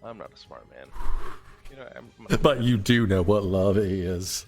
I'm not a smart man. You know, But you do know what love is.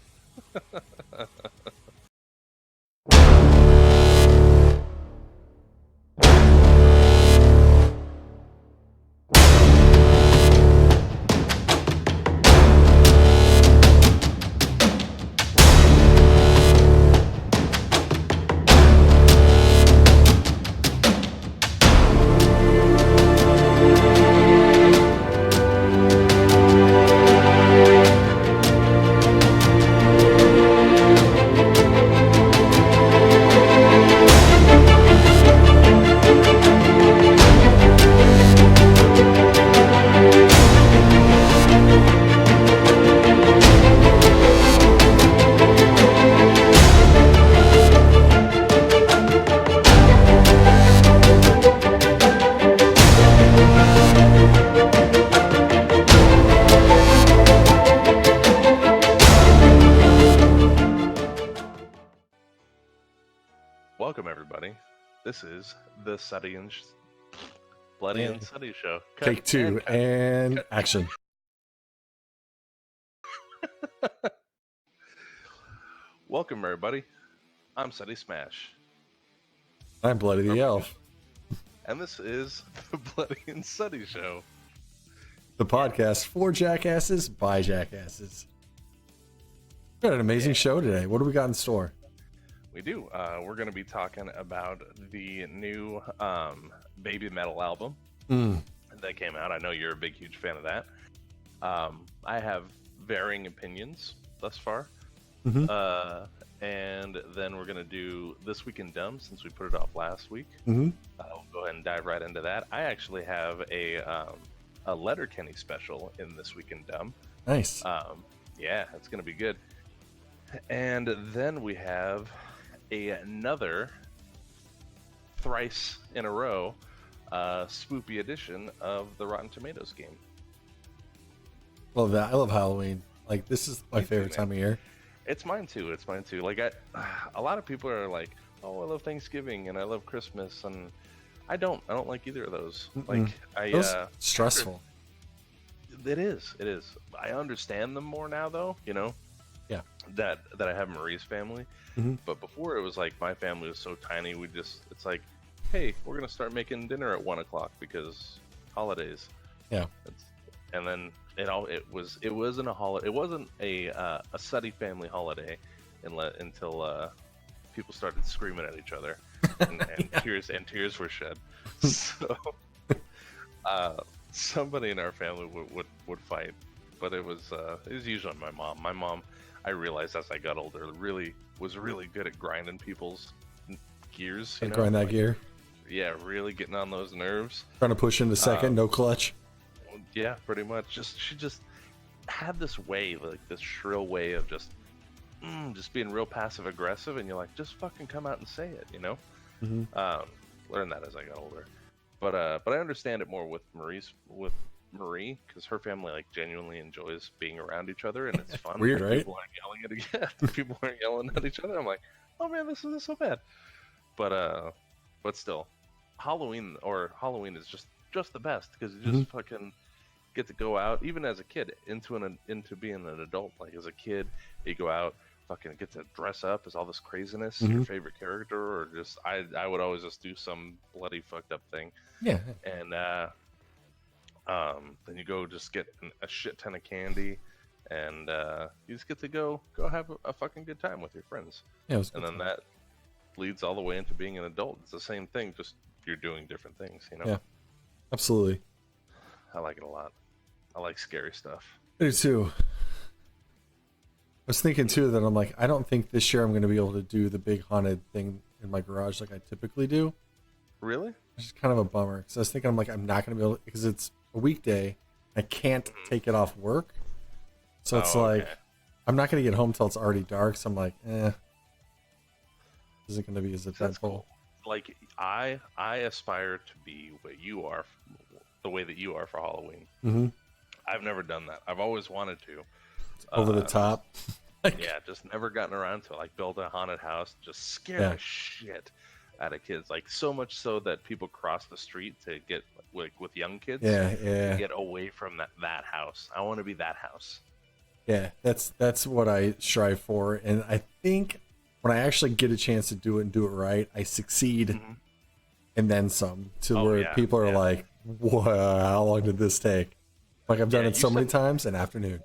Welcome, everybody. This is the Bloody and And Sutty show. Take two and action. Welcome, everybody. I'm SuttySmash, I'm Bloody the Elf, and this is the Bloody and Sutty show. the podcast for jackasses by jackasses. We got an amazing show today. What do we got in store? We do. We're going to be talking about the new BabyMetal album that came out. I know you're a big, huge fan of that. I have varying opinions thus far. And then we're going to do This Week in Dumb, since we put it off last week. We'll go ahead and dive right into that. I actually have a Letterkenny special in This Week in Dumb. Nice. Yeah, it's going to be good. And then we have another thrice in a row spoopy edition of the Rotten Tomatoes game. Love that. I love Halloween. Like, this is my favorite time of year. It's mine too. Like, a lot of people are like, "Oh, I love Thanksgiving and I love Christmas," and I don't like either of those. Like, Stressful. It is. I understand them more now, though. You know. Yeah. That I have Marie's family, but before it was like my family was so tiny. It's like, hey, we're gonna start making dinner at 1:00 because holidays. Yeah. And then it wasn't a holiday. It wasn't a Sutty family holiday until people started screaming at each other and tears were shed. So somebody in our family would fight, but it was usually my mom. My mom, I realized as I got older, was really good at grinding people's gears. Grind that gear. Yeah, really getting on those nerves. Trying to push into second, no clutch. Yeah, pretty much. She just had this way, like this shrill way of just being real passive aggressive, and you're like, just fucking come out and say it, you know. Learned that as I got older, but I understand it more with Marie, because her family like genuinely enjoys being around each other, and it's fun. Weird, right? People aren't yelling at each other. I'm like, oh man, this isn't so bad. But still, Halloween is just the best, because you just fucking get to go out, even as a kid, into being an adult. Like, as a kid, you go out, fucking get to dress up as all this craziness, your favorite character, or just I would always just do some bloody fucked up thing. Yeah. And then you go just get a shit ton of candy, and you just get to go have a fucking good time with your friends. Yeah. And then that leads all the way into being an adult. It's the same thing, just you're doing different things, you know? Yeah. Absolutely. I like it a lot. I like scary stuff. I do too. I was thinking too that I'm like, I don't think this year I'm going to be able to do the big haunted thing in my garage like I typically do. Really? It's just kind of a bummer, because I was thinking, I'm like, I'm not going to be able to, because it's a weekday. I can't take it off work. So it's like, I'm not going to get home till it's already dark. So I'm like, isn't going to be as eventful. Cool. Like, I aspire to be what you are, the way that you are for Halloween. I've never done that. I've always wanted to. Over the top. Yeah, just never gotten around to it. Like, build a haunted house, just scare the shit out of kids. Like so much so that people cross the street to get like with young kids Yeah, to yeah, get away from that house. I want to be that house. yeah. That's what I strive for, and I think when I actually get a chance to do it and do it right, I succeed Hmm. and then some. To Oh where yeah, people are yeah, like, "Wow, how long did this take?" Like I've done yeah. it You so many send times an afternoon.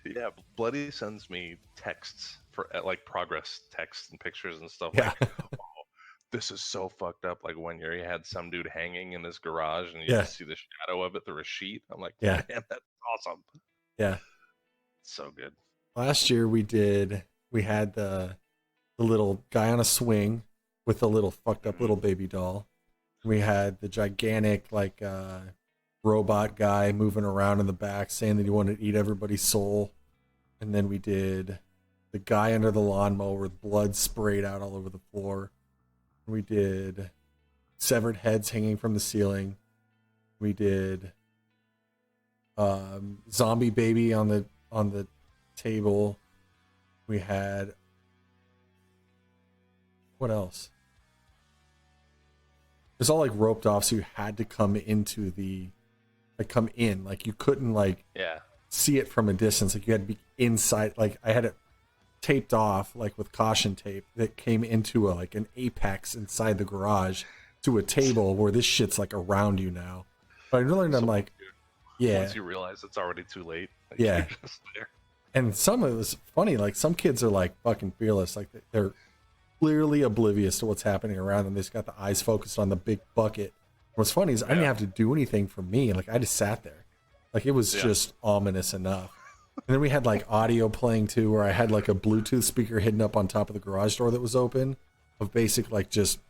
Yeah, Bloody sends me texts for like progress texts and pictures and stuff Yeah, like, oh, this is so fucked up. Like when you had some dude hanging in his garage and you yeah, just see the shadow of it through a sheet. I'm like, yeah, man, that's awesome. yeah. So good. Last year we had the little guy on a swing with a little fucked up Hmm. little baby doll. We had the gigantic like robot guy moving around in the back saying that he wanted to eat everybody's soul. And then we did the guy under the lawnmower with blood sprayed out all over the floor. We did severed heads hanging from the ceiling. We did zombie baby on the table. We had what else? It was all like roped off, so you had to come into the like come in. Like you couldn't like Yeah. see it from a distance. Like you had to be inside. Like I had it taped off like with caution tape that came into a like an apex inside the garage to a table where this shit's like around you now. But I learned I'm So like, yeah, once you realize it's already too late, like you're yeah. just there. And some of it was funny. Like some kids are like fucking fearless. Like they're clearly oblivious to what's happening around them. They just got the eyes focused on the big bucket. What's funny is I didn't Yeah. have to do anything for me. Like I just sat there. Like it was Yeah. just ominous enough. And then we had like audio playing too, where I had like a Bluetooth speaker hidden up on top of the garage door that was open of basic like just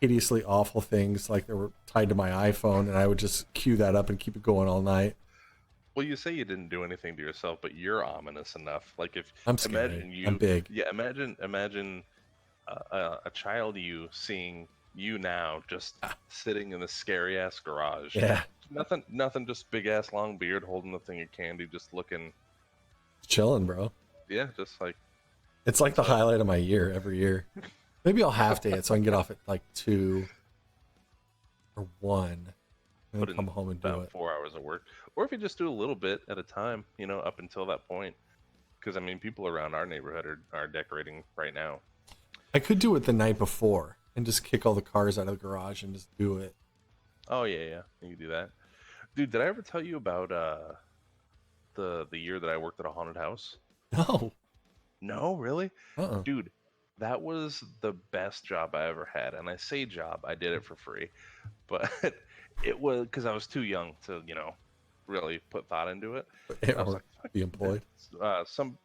hideously awful things like they were tied to my iPhone, and I would just cue that up and keep it going all night. Well, you say you didn't do anything to yourself, but you're ominous enough. Like if I'm scary. imagine I'm you, big. yeah, imagine a child you seeing you now just sitting in the scary ass garage. Yeah. Nothing, just big ass long beard holding the thing of candy, just looking, Chilling, bro. yeah, just like It's like the so. highlight of my year every year. Maybe I'll half day it so I can get off at like 2 or 1 and then Put come in home and do about it. 4 hours of work, or if you just do a little bit at a time, up until that point. Because I mean, people around our neighborhood are decorating right now. I could do it the night before and just kick all the cars out of the garage and just do it. Oh yeah, yeah, you can do that, dude. Did I ever tell you about the year that I worked at a haunted house? No. No, really? Uh-uh. Dude, that was the best job I ever had. And I say job, I did it for free. But it was because I was too young to, really put thought into it. I was Or like, fuck be employed.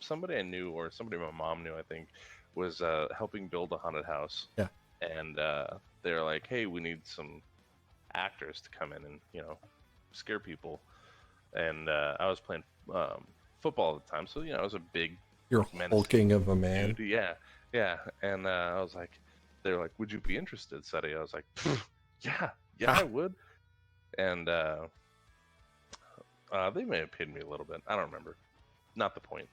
somebody I knew, or somebody my mom knew, I think, was helping build a haunted house. Yeah. And they're like, hey, we need some actors to come in and, scare people. And I was playing football at the time. So, I was a big, You're menacing hulking of a man. dude. Yeah, yeah. And I was like, they're like, would you be interested, Sutty? I was like, yeah, I would. And they may have paid me a little bit. I don't remember. Not the point.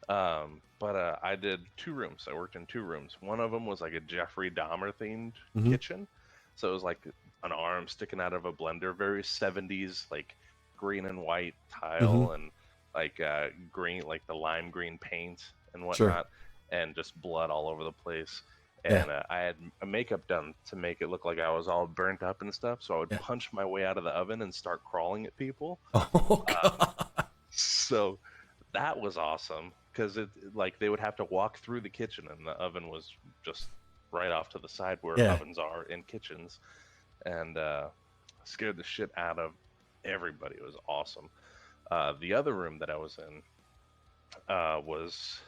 But I did 2 rooms. I worked in 2 rooms. One of them was like a Jeffrey Dahmer themed Mhm. kitchen. So it was like an arm sticking out of a blender, very 70s, like green and white tile and like green, like the lime green paint and Sure. whatnot, and just blood all over the place. Yeah. And I had a makeup done to make it look like I was all burnt up and stuff. So I would Yeah. punch my way out of the oven and start crawling at people. Oh god. So that was awesome because like they would have to walk through the kitchen and the oven was just right off to the side where Yeah. ovens are in kitchens, and scared the shit out of everybody. It was awesome. The other room that I was in was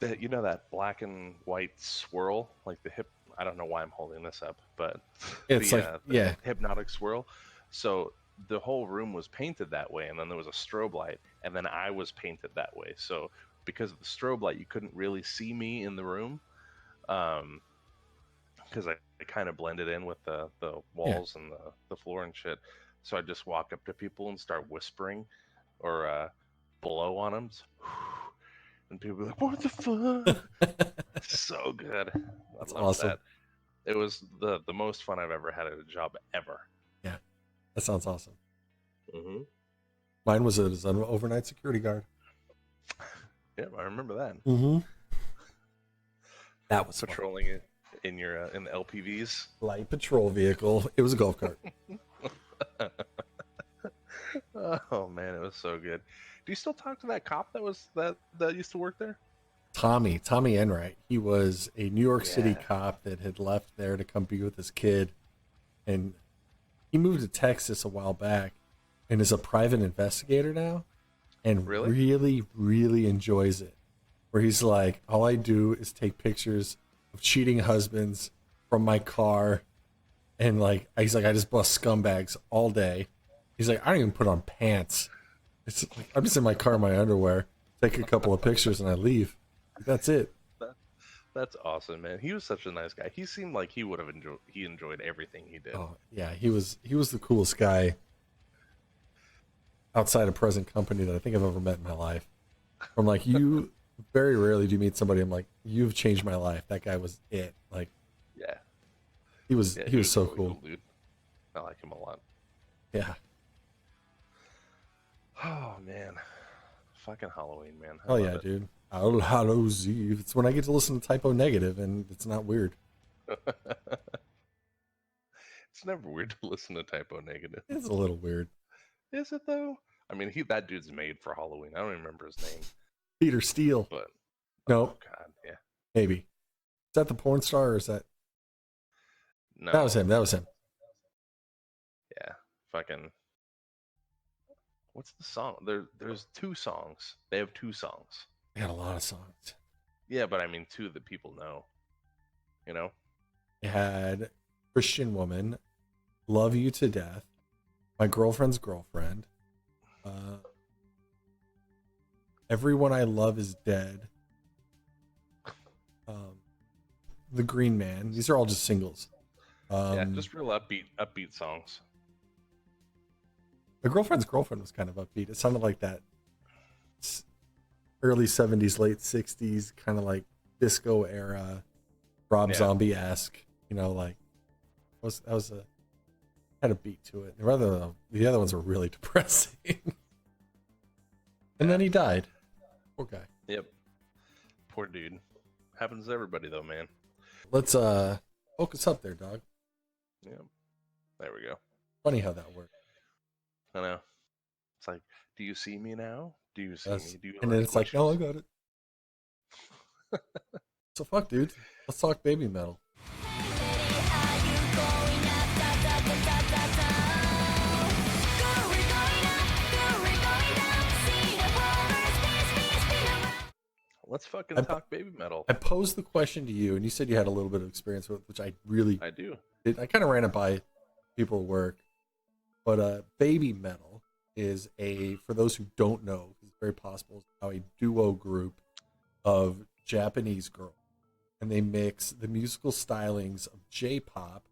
that black and white swirl, like the hip. I don't know why I'm holding this up, but It's like yeah. hypnotic swirl. So the whole room was painted that way, and then there was a strobe light, and then I was painted that way. So because of the strobe light, you couldn't really see me in the room, because I kind of blended in with the walls and the floor and shit. So I just walk up to people and start whispering or blow on them. and people be like, "What the fuck?" So good. That's I loved awesome. that. It was the most fun I've ever had at a job ever. Yeah, that sounds awesome. Mm-hmm. Mine was as an overnight security guard. Yeah, I remember that. Mm-hmm. That was fun. Patrolling it in your in the LPVs. Light patrol vehicle. It was a golf cart. Oh man, it was so good. Do you still talk to that cop that used to work there? Tommy Enright. He was a New York City Yeah. cop that had left there to come be with his kid, and he moved to Texas a while back, and is a private investigator now, and Really? really, really enjoys it. Where he's like, all I do is take pictures of cheating husbands from my car, and like he's like, I just bust scumbags all day. He's like, I don't even put on pants. It's like, I'm just in my car in my underwear, take a couple of pictures, and I leave. That's it. That's awesome, man. He was such a nice guy. He seemed like he would have enjoyed everything he did. Oh yeah, he was the coolest guy outside of present company that I think I've ever met in my life. I'm like, you very rarely do you meet somebody I'm like, you've changed my life. That guy was it. Like, Yeah. he was Yeah, he was so really cool. dude. I like him a lot. Yeah. Oh man. Fucking Halloween, man. I Oh love yeah, it. dude. All Hallows Eve. It's when I get to listen to Typo Negative and it's not weird. It's never weird to listen to Typo Negative. It's a little weird. Is it though? I mean, that dude's made for Halloween. I don't even remember his name, Peter Steele. but No, oh god, yeah. maybe. Is that the porn star or is that No. That was him. That was him. Yeah. Fucking. What's the song? There's two songs. They have two songs. They had a lot of songs. Yeah, but I mean two that people know. You know? They had Christian Woman, Love You to Death, My Girlfriend's Girlfriend, Everyone I Love Is Dead, The Green Man. These are all just singles. Yeah, just real upbeat songs. My Girlfriend's Girlfriend was kind of upbeat. It sounded like that early 70s, late 60s, kind of like disco era, Rob Zombie-esque, you know, like that was a had a beat to it. Rather, the other ones were really depressing. And then he died. Poor guy. Yep. Poor dude. Happens to everybody though, man. Let's focus up there, dog. Yep. There we go. Funny how that worked. I know. It's like, do you see me now? Do you see Yes. me? Do you have And then any it's like, no, I questions? got it. So fuck, dude. Let's talk baby metal. Let's fucking talk baby metal. I posed the question to you, and you said you had a little bit of experience with it, which I really I do. did. I kind of ran it by people at work. But baby metal is for those who don't know, it's very possible, it's now a duo group of Japanese girls. And they mix the musical stylings of J-pop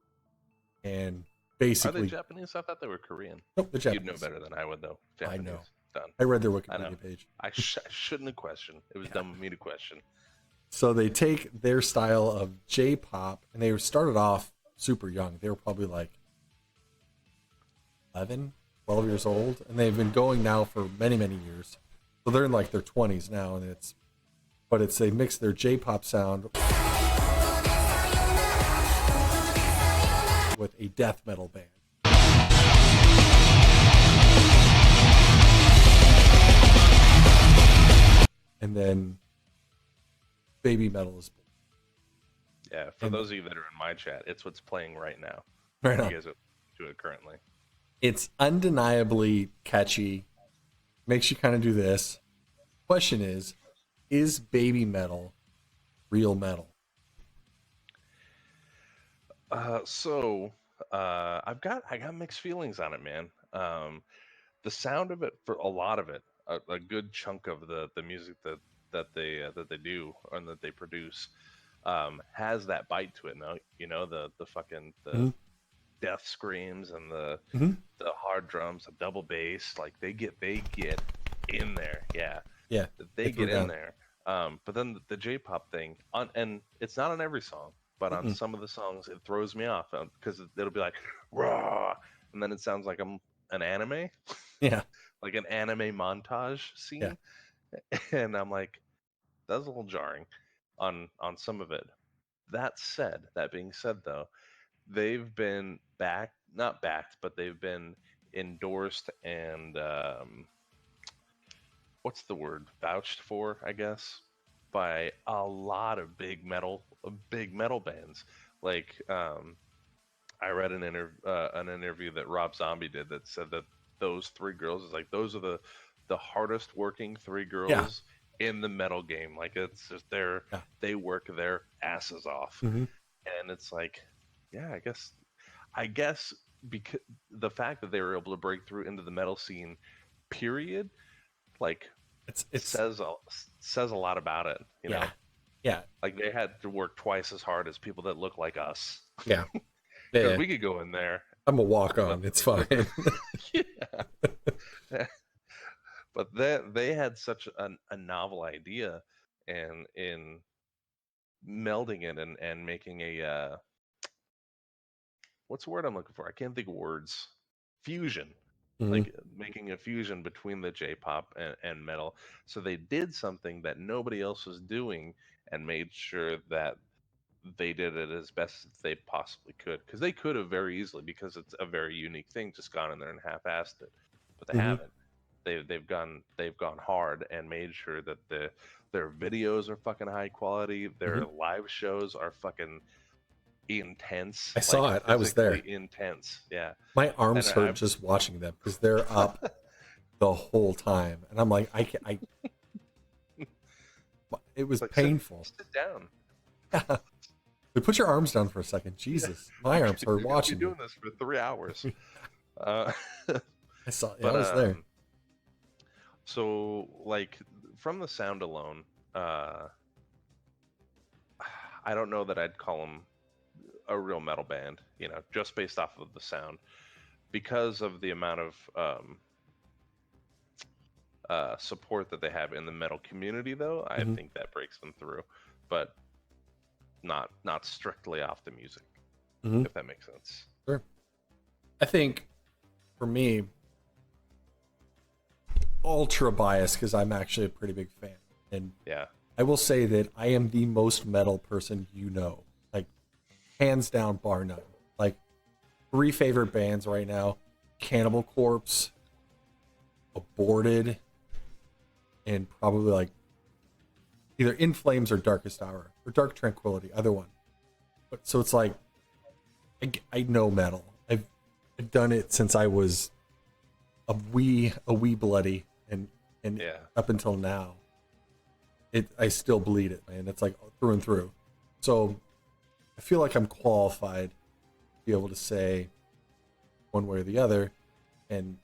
and Are basically... they Japanese? I thought they were Korean. Nope, they're You'd Japanese. know better than I would, though. I Japanese. know. Done. I read their I know. Wikipedia page. I shouldn't have questioned. It was dumb of me to question. So they take their style of J-pop, and they started off super young. They were probably like 11, 12 years old, and they've been going now for many, many years. So they're in like their 20s now, and they mix their J-pop sound with a death metal band. And then baby metal is Yeah, for those of you that are in my chat, it's what's playing right now. right now. You guys do it currently. It's undeniably catchy. Makes you kind of do this. Question is baby metal real metal? I got mixed feelings on it, man. The sound of it, for a lot of it, a good chunk of the music that they do and that they produce, has that bite to it. No, you know, the fucking death screams and the hard drums, the double bass, like they get in there. Yeah, Yeah, they throw get in down. there. But then the J-pop thing, and it's not on every song, but on Mm-mm. some of the songs, it throws me off because it'll be like, raw, and then it sounds like an anime, Yeah. like an anime montage Yeah. scene, and I'm like, that's a little jarring on some of it. That being said, though, they've been not backed, but they've been endorsed and what's the word, vouched for, I guess, by a lot of big metal bands. Like I read an interview that Rob Zombie did that said that those three girls is like those are the hardest working three Yeah. girls in the metal game. Like it's just Yeah. they work their asses off, Hmm. and it's like, yeah, I guess because the fact that they were able to break through into the metal scene, period, like It's says a lot about it, you yeah. know? Yeah. Like they had to work twice as hard as people that look like us. Yeah. Because Yeah. we could go in there, I'm a walk but on. It's fine. yeah. But they had such a novel idea, and in melding it and making a what's the word I'm looking for? I can't think of words. Fusion. Hmm. Like making a fusion between the J-pop and metal. So they did something that nobody else was doing and made sure that they did it as best as they possibly could. Because they could have very easily, because it's a very unique thing, just gone in there and half-assed it. But they Hmm. haven't. They've gone hard and made sure that their videos are fucking high quality. Hmm. Their live shows are fucking intense, I like saw it. I was physically there. intense. Yeah. My And arms hurt I just watching them because they're up the whole time, and I'm like, it it's was like painful. sit down. Put your arms down for a second. Yeah. Jesus, my arms hurt You're gonna be watching you. doing this for 3 hours. Uh, I saw. Yeah, I but was there. so like from the sound alone, uh, I don't know that I'd call them a real metal band. You know, just based off of the sound, because of the amount of support that they have in the metal community. Though I Hmm. think that breaks them through, but not strictly off the music, Hmm. if that makes sense. Sure. I think for me, ultra biased because I'm actually a pretty big fan, and Yeah. I will say that I am the most metal person like hands down, bar none. Like three favorite bands right now: Cannibal Corpse, Aborted, and probably like either In Flames or Darkest Hour or Dark Tranquility, either one. But so it's like I know metal. I've done it since I was a wee bloody, and Yeah. up until now, I still bleed it, man. It's like through and through. So I feel like I'm qualified to be able to say one way or the other and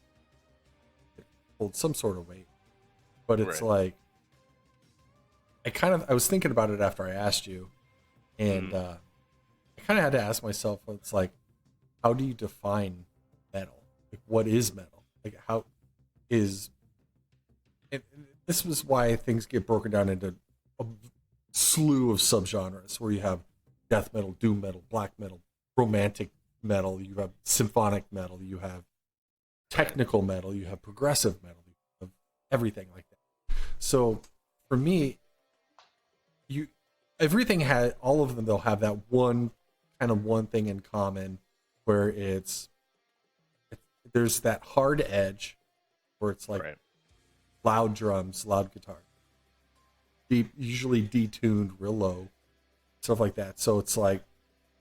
hold some sort of weight. But it's Right. like I was thinking about it after I asked you, and Mm. I kind of had to ask myself, it's like, how do you define metal? Like, what is metal? Like, how is and this was why things get broken down into a slew of subgenres where you have death metal, doom metal, black metal, romantic metal, you have symphonic metal, you have Right. technical metal, you have progressive metal, you have everything like that. So for me, you everything had all of them they'll have that one thing in common where there's that hard edge where it's like Right. loud drums, loud guitar, deep, usually detuned, real low, stuff like that. So it's like,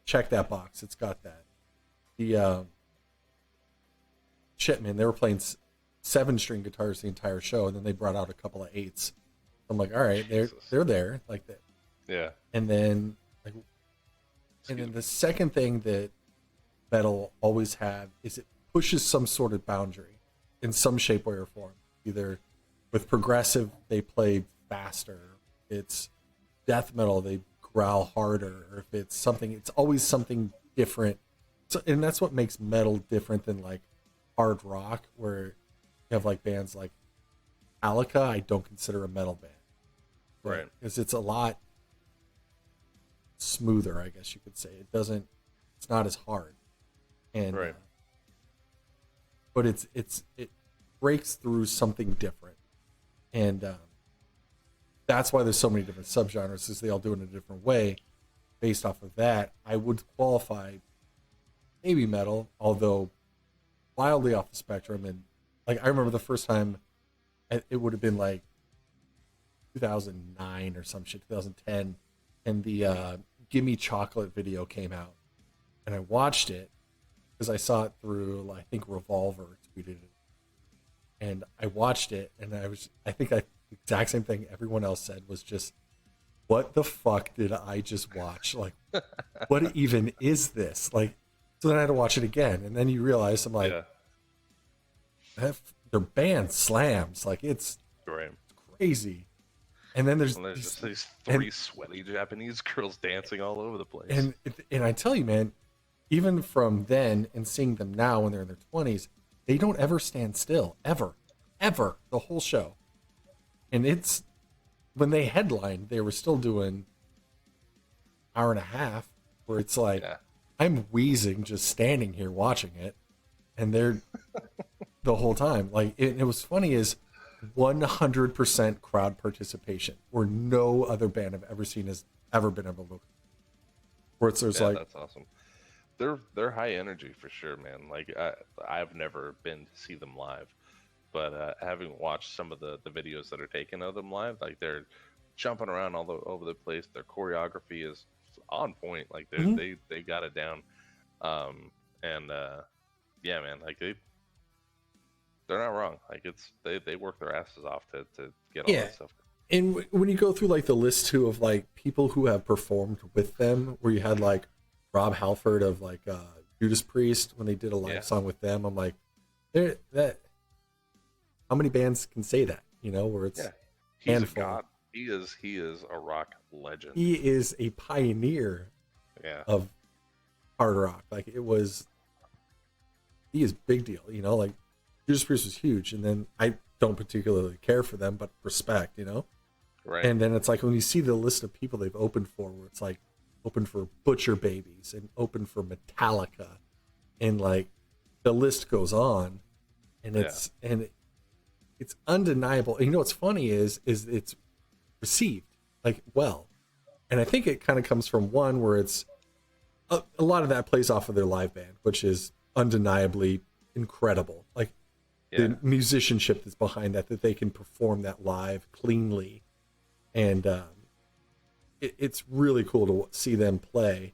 check that box. It's got that. The shit, man, they were playing 7-string guitars the entire show, and then they brought out a couple of 8s. I'm like, all right, Jesus. they're there, like that. Yeah. And then, like, and then the second thing that metal always have is it pushes some sort of boundary in some shape, way, or form. Either with progressive, they play faster. It's death metal, they growl harder. Or if it's something, it's always something different. So, and that's what makes metal different than like hard rock, where you have like bands like Metallica. I don't consider a metal band. Right. Because it's a lot smoother, I guess you could say. It's not as hard. And Right. but it breaks through something different. And that's why there's so many different subgenres, is they all do it in a different way. Based off of that, I would qualify BabyMetal, although wildly off the spectrum. And like, I remember the first time, it would have been like 2009 or some shit, 2010, and the Gimme Chocolate video came out, and I watched it because I saw it through, I think Revolver tweeted it, and I watched it, and I think the exact same thing everyone else said was just, what the fuck did I just watch? Like, what even is this? Like, so then I had to watch it again, and then you realize, I'm like, their band slams, like it's crazy. And then there's just these three sweaty Japanese girls dancing all over the place. And I tell you, man, even from then and seeing them now when they're in their 20s, they don't ever stand still, ever, the whole show. And it's, when they headlined, they were still doing hour and a half, where it's like, I'm wheezing just standing here watching it, and they're the whole time. Like, it was funny is 100% crowd participation, where no other band I've ever seen has ever been able to. Where it's there's that's awesome. They're high energy for sure, man. Like, I've never been to see them live, but having watched some of the videos that are taken of them live, like, they're jumping around all over the place. Their choreography is on point. Like, they got it down. Yeah, man, like they're not wrong. Like, it's they work their asses off to get all that stuff. And when you go through like the list too of like people who have performed with them, where you had like Rob Halford of like Judas Priest when they did a live song with them, I'm like, how many bands can say that? You know, where it's he's handful. A god. He is a rock legend. He is a pioneer of hard rock. Like, he is big deal. You know, like Judas Priest was huge, and then I don't particularly care for them, but respect, you know? Right. And then it's like when you see the list of people they've opened for, where it's like open for Butcher Babies and open for Metallica, and like the list goes on, and it's undeniable. And you know what's funny is it's received like well, and I think it kind of comes from one where it's a lot of that plays off of their live band, which is undeniably incredible. Like the musicianship that's behind that they can perform that live cleanly, and it's really cool to see them play.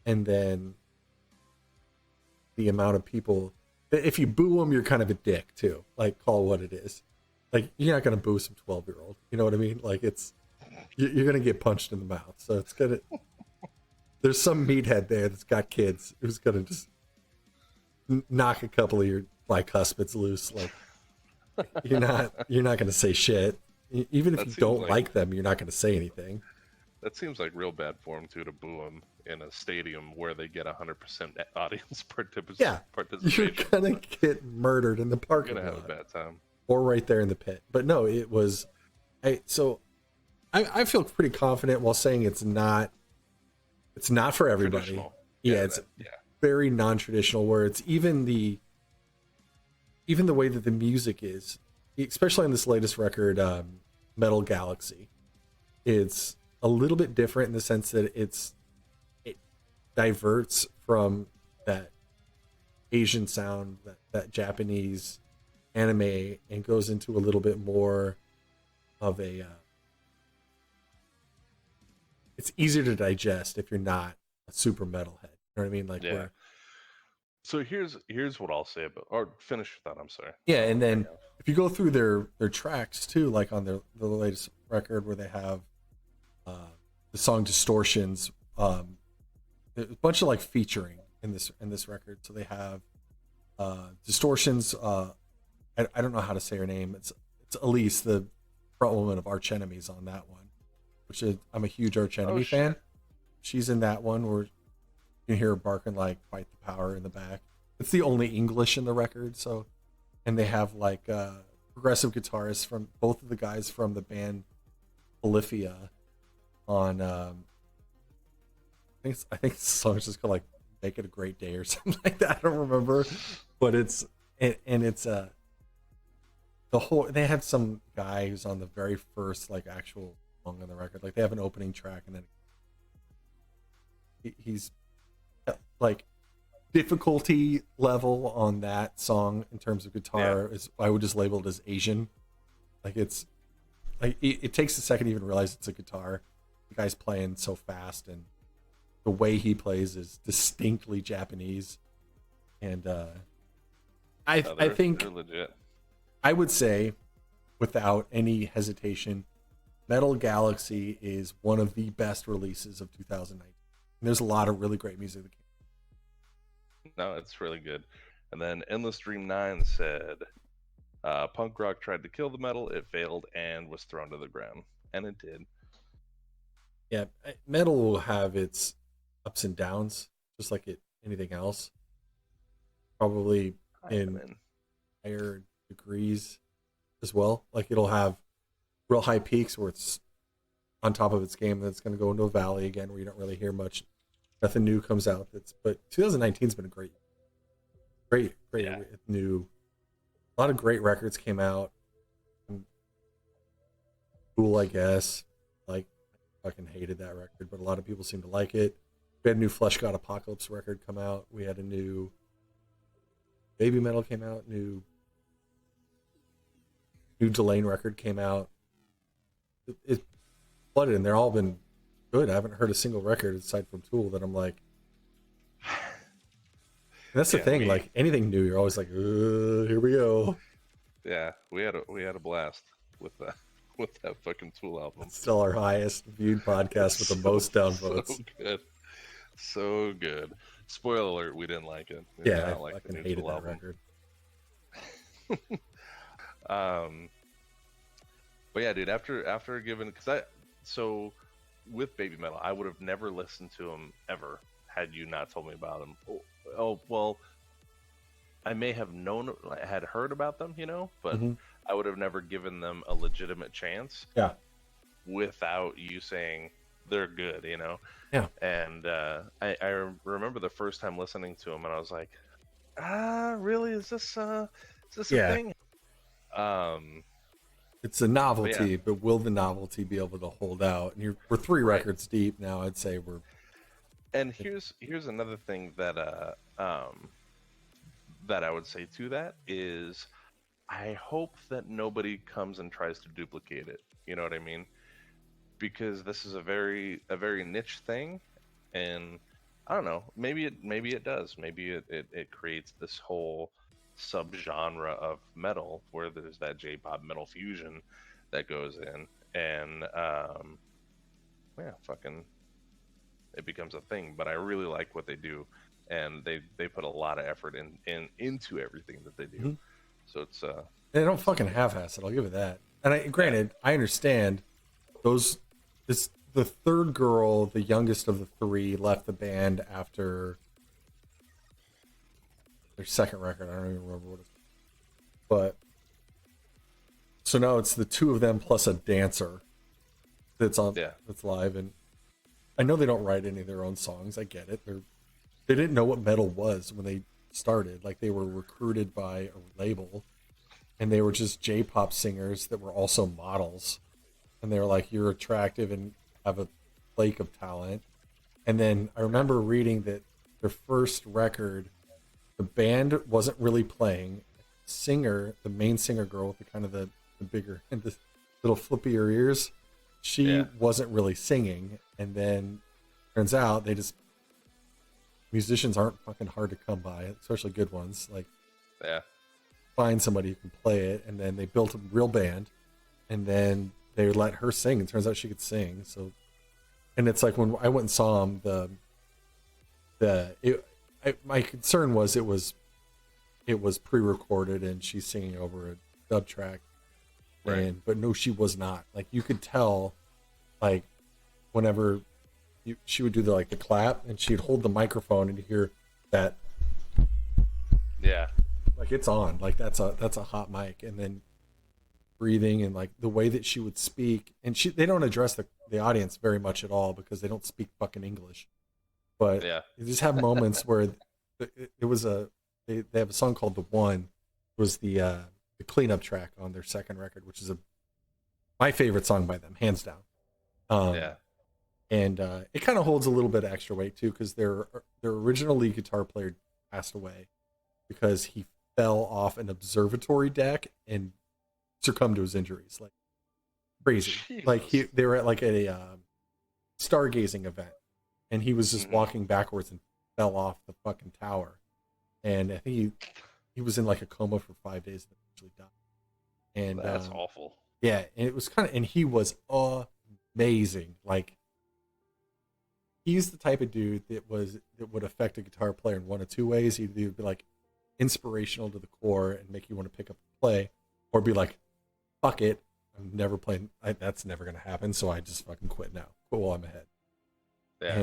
And then the amount of people, if you boo them, you're kind of a dick too. Like, call it what it is. Like, you're not gonna boo some 12-year-old. You know what I mean? Like, you're gonna get punched in the mouth. So it's gonna. There's some meathead there that's got kids who's gonna just knock a couple of your bicuspids loose. Like, you're not gonna say shit. Even if you don't like them, you're not gonna say anything. That seems like real bad form too, to boo them in a stadium where they get 100% audience participation. You're gonna get murdered in the parking lot. You're gonna have a bad time. Or right there in the pit. But no, it was. I feel pretty confident while saying it's not for everybody. It's very non-traditional, where it's even the way that the music is, especially on this latest record, Metal Galaxy, it's a little bit different in the sense that it diverts from that Asian sound, that Japanese anime, and goes into a little bit more of a it's easier to digest if you're not a super metalhead. You know what I mean? Like, so here's what I'll say about, or finish that. I'm sorry. Yeah, and then if you go through their tracks too, like on the latest record where they have the song Distortions, a bunch of like featuring in this record. So they have Distortions. I don't know how to say her name. It's Elise, the front woman of Arch Enemies, on that one, which is, I'm a huge Arch Enemy fan. She's in that one where you can hear her barking like "Fight the Power" in the back. It's the only English in the record. So, and they have like progressive guitarists from both of the guys from the band Polyphia on I think the song is just called like "Make It a Great Day" or something like that. I don't remember, but it's and it's the whole. They had some guy who's on the very first like actual song on the record. Like they have an opening track, and then he's like difficulty level on that song in terms of guitar is I would just label it as Asian. Like it's like it takes a second to even realize it's a guitar. The guy's playing so fast, and the way he plays is distinctly Japanese. And I think they're legit. I would say, without any hesitation, Metal Galaxy is one of the best releases of 2019. And there's a lot of really great music that came. No, it's really good. And then Endless Dream 9 said, punk rock tried to kill the metal, it failed and was thrown to the ground. And it did. Yeah, metal will have its ups and downs, just like anything else. Probably in higher degrees as well. Like it'll have real high peaks where it's on top of its game, and it's going to go into a valley again where you don't really hear much. Nothing new comes out. But 2019's been a great new. A lot of great records came out. Cool, I guess. Like, I fucking hated that record, but a lot of people seem to like it. We had a new Flesh God Apocalypse record come out. We had a new BabyMetal came out. New Delane record came out. It's flooded, and they're all been good. I haven't heard a single record aside from Tool that I'm like. And that's the thing. Like anything new, you're always like, here we go. Yeah, we had a blast with that fucking Tool album. It's still our highest viewed podcast with the most downvotes. So good. Spoiler alert: we didn't like it. I fucking hated that record. But yeah, dude. After giving, so with BabyMetal, I would have never listened to him ever had you not told me about him. Oh well, I may have had heard about them, but I would have never given them a legitimate chance. Yeah. Without you saying they're good, Yeah. And I remember the first time listening to them, and I was like, really? Is this a thing? It's a novelty, but will the novelty be able to hold out? And we're 3 records deep now. I'd say we're. And here's another thing that that I would say to that is, I hope that nobody comes and tries to duplicate it. You know what I mean? Because this is a very niche thing, and I don't know. Maybe it does. Maybe it creates this whole subgenre of metal where there's that J-pop metal fusion that goes in, and it becomes a thing. But I really like what they do, and they put a lot of effort into everything that they do. Mm-hmm. So it's they don't fucking half-ass it. I'll give it that. And granted, I understand those. It's the third girl, the youngest of the 3, left the band after their second record. I don't even remember what it's. But so now it's the 2 of them plus a dancer that's on that's live, and I know they don't write any of their own songs. I get it. They didn't know what metal was when they started. Like they were recruited by a label, and they were just J-pop singers that were also models. And they were like, you're attractive and have a flake of talent. And then I remember reading that their first record, the band wasn't really playing. The main singer girl with the bigger and the little flippier ears, she wasn't really singing. And then turns out musicians aren't fucking hard to come by, especially good ones. Like, find somebody who can play it. And then they built a real band, and then they let her sing, and turns out she could sing. So, and it's like when I went and saw them, my concern was it was pre-recorded and she's singing over a dub track, but no, she was not. Like you could tell, like whenever she would do the clap, and she'd hold the microphone and you hear that. Yeah, like it's on. Like that's a hot mic, and then breathing and like the way that she would speak. And they don't address the audience very much at all because they don't speak fucking English. But Yeah. you just have moments where it was they have a song called "The One," was the cleanup track on their second record, which is my favorite song by them, hands down. Yeah. And it kind of holds a little bit of extra weight too, because their original lead guitar player passed away because he fell off an observatory deck and succumbed to his injuries, like crazy. Jesus. Like they were at like a stargazing event, and he was just walking backwards and fell off the fucking tower, and I think he was in like a coma for 5 days and eventually died. And that's awful. Yeah, and it was and he was amazing. Like, he's the type of dude that would affect a guitar player in one of two ways. He'd either be like inspirational to the core and make you want to pick up and play, or be like, fuck it, I'm never playing. That's never gonna happen. So I just fucking quit now. Quit while I'm ahead. Yeah.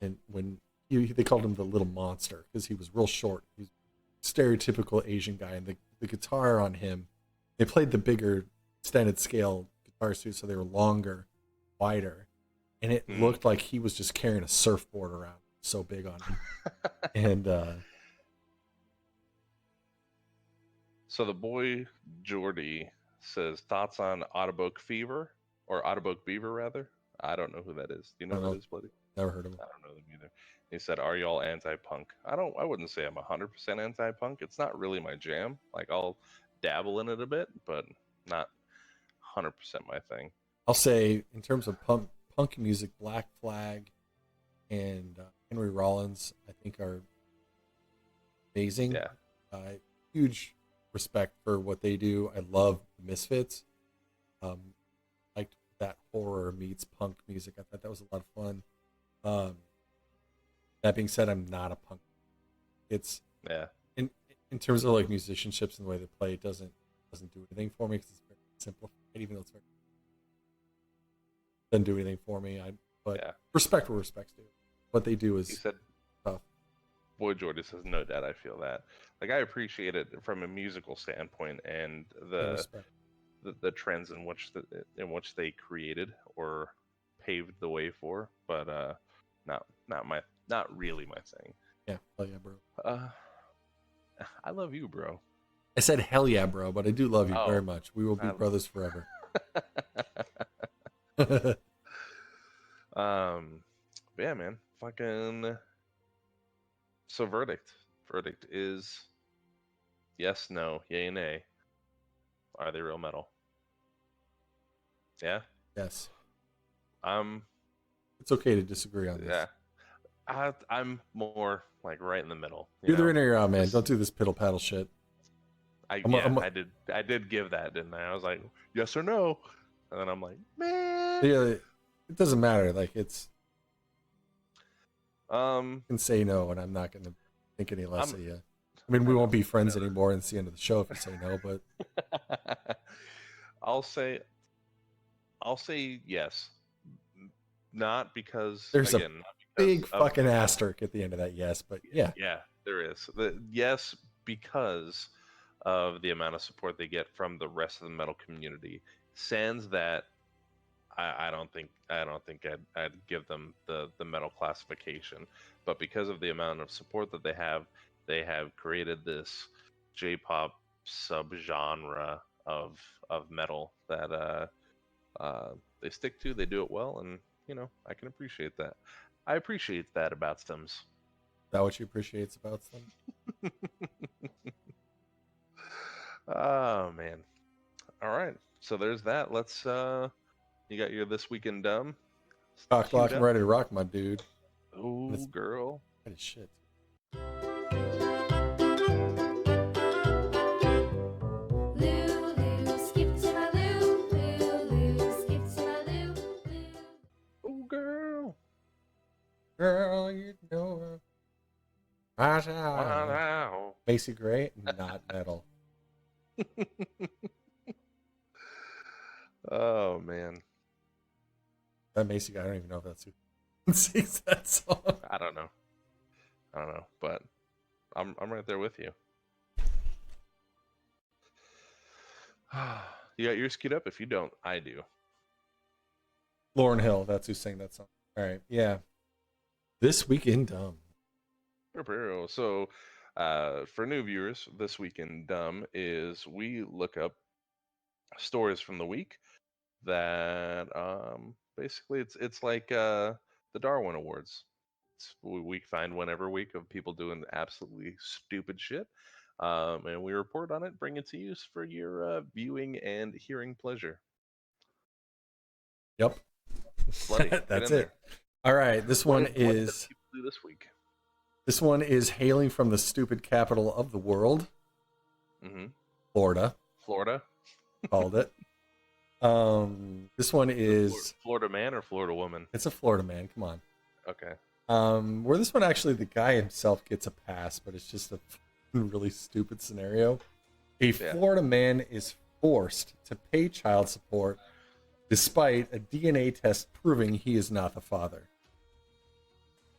And when they called him the little monster because he was real short. He was a stereotypical Asian guy, and the guitar on him, they played the bigger extended scale guitars too, so they were longer, wider, and it looked like he was just carrying a surfboard around, so big on him. And so the boy Jordy says, thoughts on Autoboke Fever, or Autoboke Beaver rather. I don't know who that is. Do you know who that is, Bloody? Never heard of him. I don't know them either. He said, "Are y'all anti-punk?" I wouldn't say I'm 100% anti-punk. It's not really my jam. Like, I'll dabble in it a bit, but not 100% my thing. I'll say, in terms of punk music, Black Flag and Henry Rollins, I think, are amazing. Yeah. Huge respect for what they do. I love the Misfits. Liked that horror meets punk music. I thought that was a lot of fun. That being said, I'm not a punk. It's in terms of like musicianships and the way they play, it doesn't do anything for me because it's very simplified, even though it's very doesn't do anything for me. But respect where respect's due. What they do is, he said, tough. Boy Jordy says, no doubt I feel that. Like, I appreciate it from a musical standpoint and the trends in which they created or paved the way for, but not really my thing. Yeah, hell yeah, bro. I love you, bro. I said hell yeah, bro, but I do love you very much. We will be brothers forever. Yeah, man. Fucking. So verdict is yes, no, yay, nay. Are they real metal? Yeah. Yes. It's okay to disagree on this. Yeah. I'm more like right in the middle. You're the in or you're out, man. Don't do this piddle paddle shit. I did give that, didn't I? I was like, yes or no, and then I'm like, man. Yeah, it doesn't matter. Like, it's. You can say no, and I'm not going to think any less of you. I mean, we won't be friends anymore, and it's the end of the show if you say no. But I'll say yes. Not because there's a big fucking asterisk at the end of that yes, but yeah. Yeah, there is. Yes, because of the amount of support they get from the rest of the metal community. Sans that, I don't think I'd give them the metal classification. But because of the amount of support that they have created this J-pop subgenre of metal that they stick to. They do it well, and I can appreciate that. I appreciate that about Stems. Is that what you appreciate about Stems? Oh man. All right. So there's that. Let's you got your This Week in Dumb. Cock, lock, and ready to rock, my dude. Oh, girl. That is shit. Girl, you know her. Wow. Macy Gray, not metal. Oh man. That Macy guy, I don't even know if that's who sings that song. I don't know, but I'm right there with you. You got yours queued up? If you don't, I do. Lauryn Hill, that's who sang that song. All right, yeah. This Week in Dumb. So, for new viewers, This Week in Dumb is we look up stories from the week that basically it's like the Darwin Awards. We find one every week of people doing absolutely stupid shit, and we report on it, bring it to you for your viewing and hearing pleasure. Yep. Bloody, get That's in it. there. All right, this one What did is people do this week? this one is hailing from the stupid capital of the world, Florida. Florida. Called it. This one is Florida man or Florida woman? It's a Florida man. Come on. Okay. Where this one actually the guy himself gets a pass, but it's just a really stupid scenario. A Florida man is forced to pay child support despite a DNA test proving he is not the father.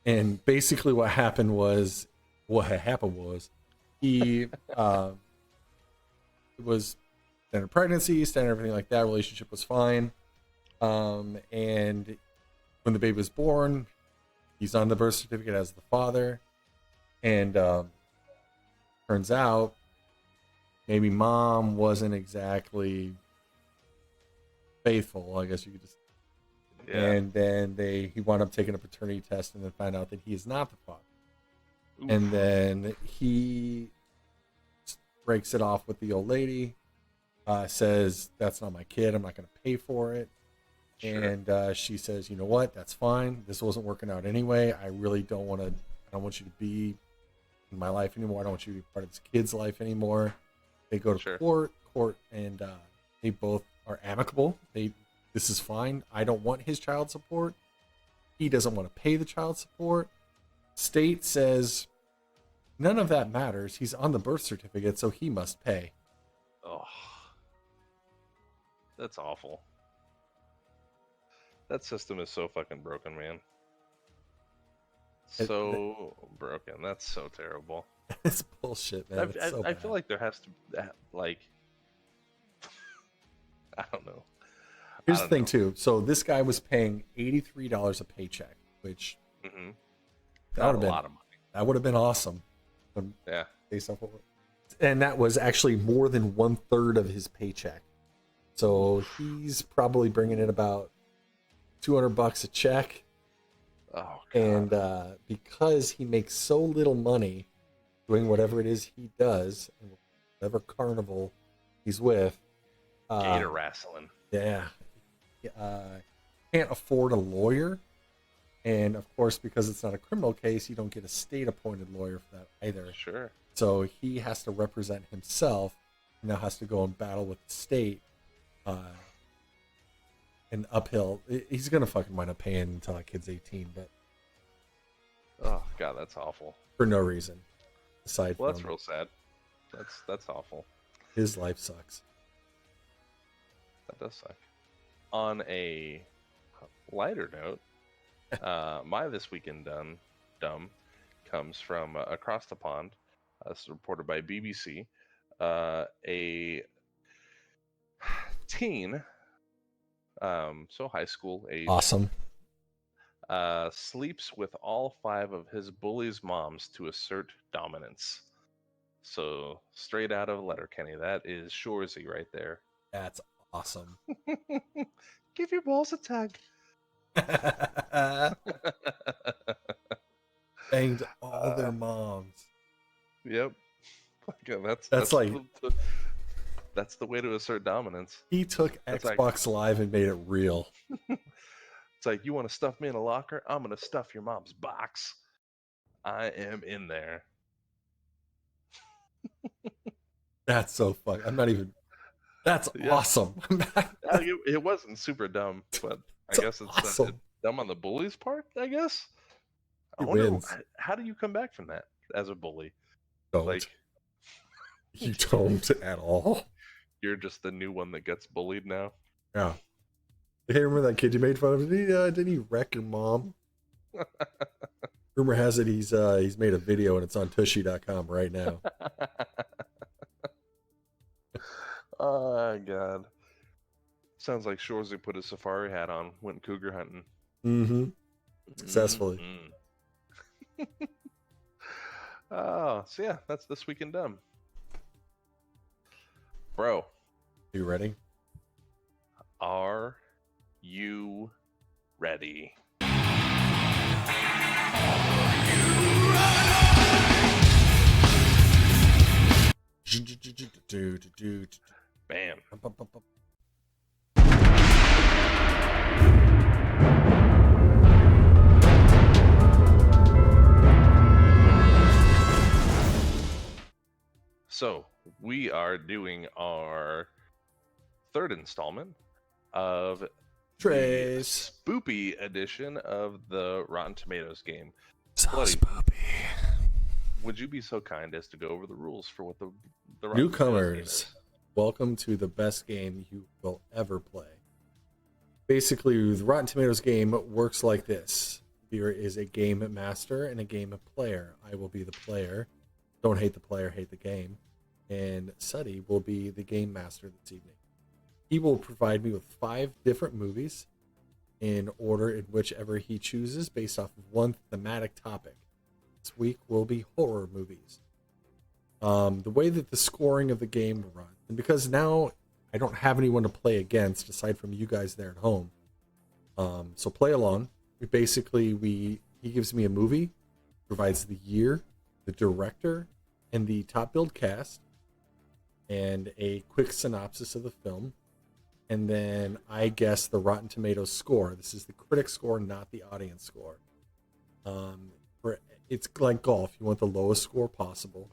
And basically what happened was he was standard pregnancy, standard everything like that. Relationship was fine. And when the baby was born, he's on the birth certificate as the father. And turns out maybe mom wasn't exactly faithful, I guess you could just. Yeah. And then he wound up taking a paternity test and then found out that he is not the father. Oof. And then he breaks it off with the old lady, says, that's not my kid, I'm not going to pay for it. Sure. And she says, you know what, that's fine. This wasn't working out anyway. I really don't want you to be in my life anymore. I don't want you to be part of this kid's life anymore. They go to court, and they both are amicable. This is fine. I don't want his child support. He doesn't want to pay the child support. State says none of that matters. He's on the birth certificate, so he must pay. Oh, that's awful. That system is so fucking broken, man. So broken. That's so terrible. It's bullshit, man. I feel like there has to, like, I don't know. Here's the thing, too. So this guy was paying $83 a paycheck, which that would have been a lot of money. That would have been awesome. Yeah. Based off and that was actually more than 1/3 of his paycheck. So he's probably bringing in about $200 a check. Oh, God. And because he makes so little money doing whatever it is he does, whatever carnival he's with, gator wrestling. Yeah. Can't afford a lawyer. And of course, because it's not a criminal case, you don't get a state appointed lawyer for that either. Sure. So he has to represent himself and now has to go and battle with the state. And uphill. He's going to fucking wind up paying until that kid's 18, but. Oh, God, that's awful. For no reason. Aside from. That's real sad. That's awful. His life sucks. That does suck. On a lighter note, my This Week in Dumb comes from across the pond. It's reported by BBC. A teen, so high school age. Awesome. Sleeps with all 5 of his bully's moms to assert dominance. So straight out of Letterkenny, that is Shoresy right there. That's awesome. Give your balls a tug. Banged all their moms. Yep. Okay, that's the way to assert dominance. He took Xbox Live and made it real. It's like, you want to stuff me in a locker? I'm going to stuff your mom's box. I am in there. That's so funny. I'm not even... That's awesome. It wasn't super dumb, but I guess it's awesome. Dumb on the bully's part, I guess. I wonder, how do you come back from that as a bully? Don't. Like, you don't at all. You're just the new one that gets bullied now. Yeah. Hey, remember that kid you made fun of? Did he wreck your mom? Rumor has it he's made a video and it's on tushy.com right now. Oh, God. Sounds like Shorzy put his safari hat on, went cougar hunting. Mm-hmm. Successfully. Mm-hmm. Oh, so yeah, that's This Week in Dumb. Bro, You ready? are you ready? Bam. So, we are doing our third installment of Trace. the spoopy edition of the Rotten Tomatoes game. So Bloody, spoopy. would you be so kind as to go over the rules for what the Rotten Tomatoes Newcomers, game welcome to the best game you will ever play. Basically, the Rotten Tomatoes game works like this. There is a game master and a game player. I will be the player. Don't hate the player, hate the game. And Sutty will be the game master this evening. He will provide me with 5 different movies in order in whichever he chooses based off of one thematic topic. This week will be horror movies. The way that the scoring of the game runs, and because now I don't have anyone to play against aside from you guys there at home, so play along. He gives me a movie, provides the year, the director, and the top billed cast, and a quick synopsis of the film, and then I guess the Rotten Tomatoes score. This is the critic score, not the audience score. It's like golf. You want the lowest score possible.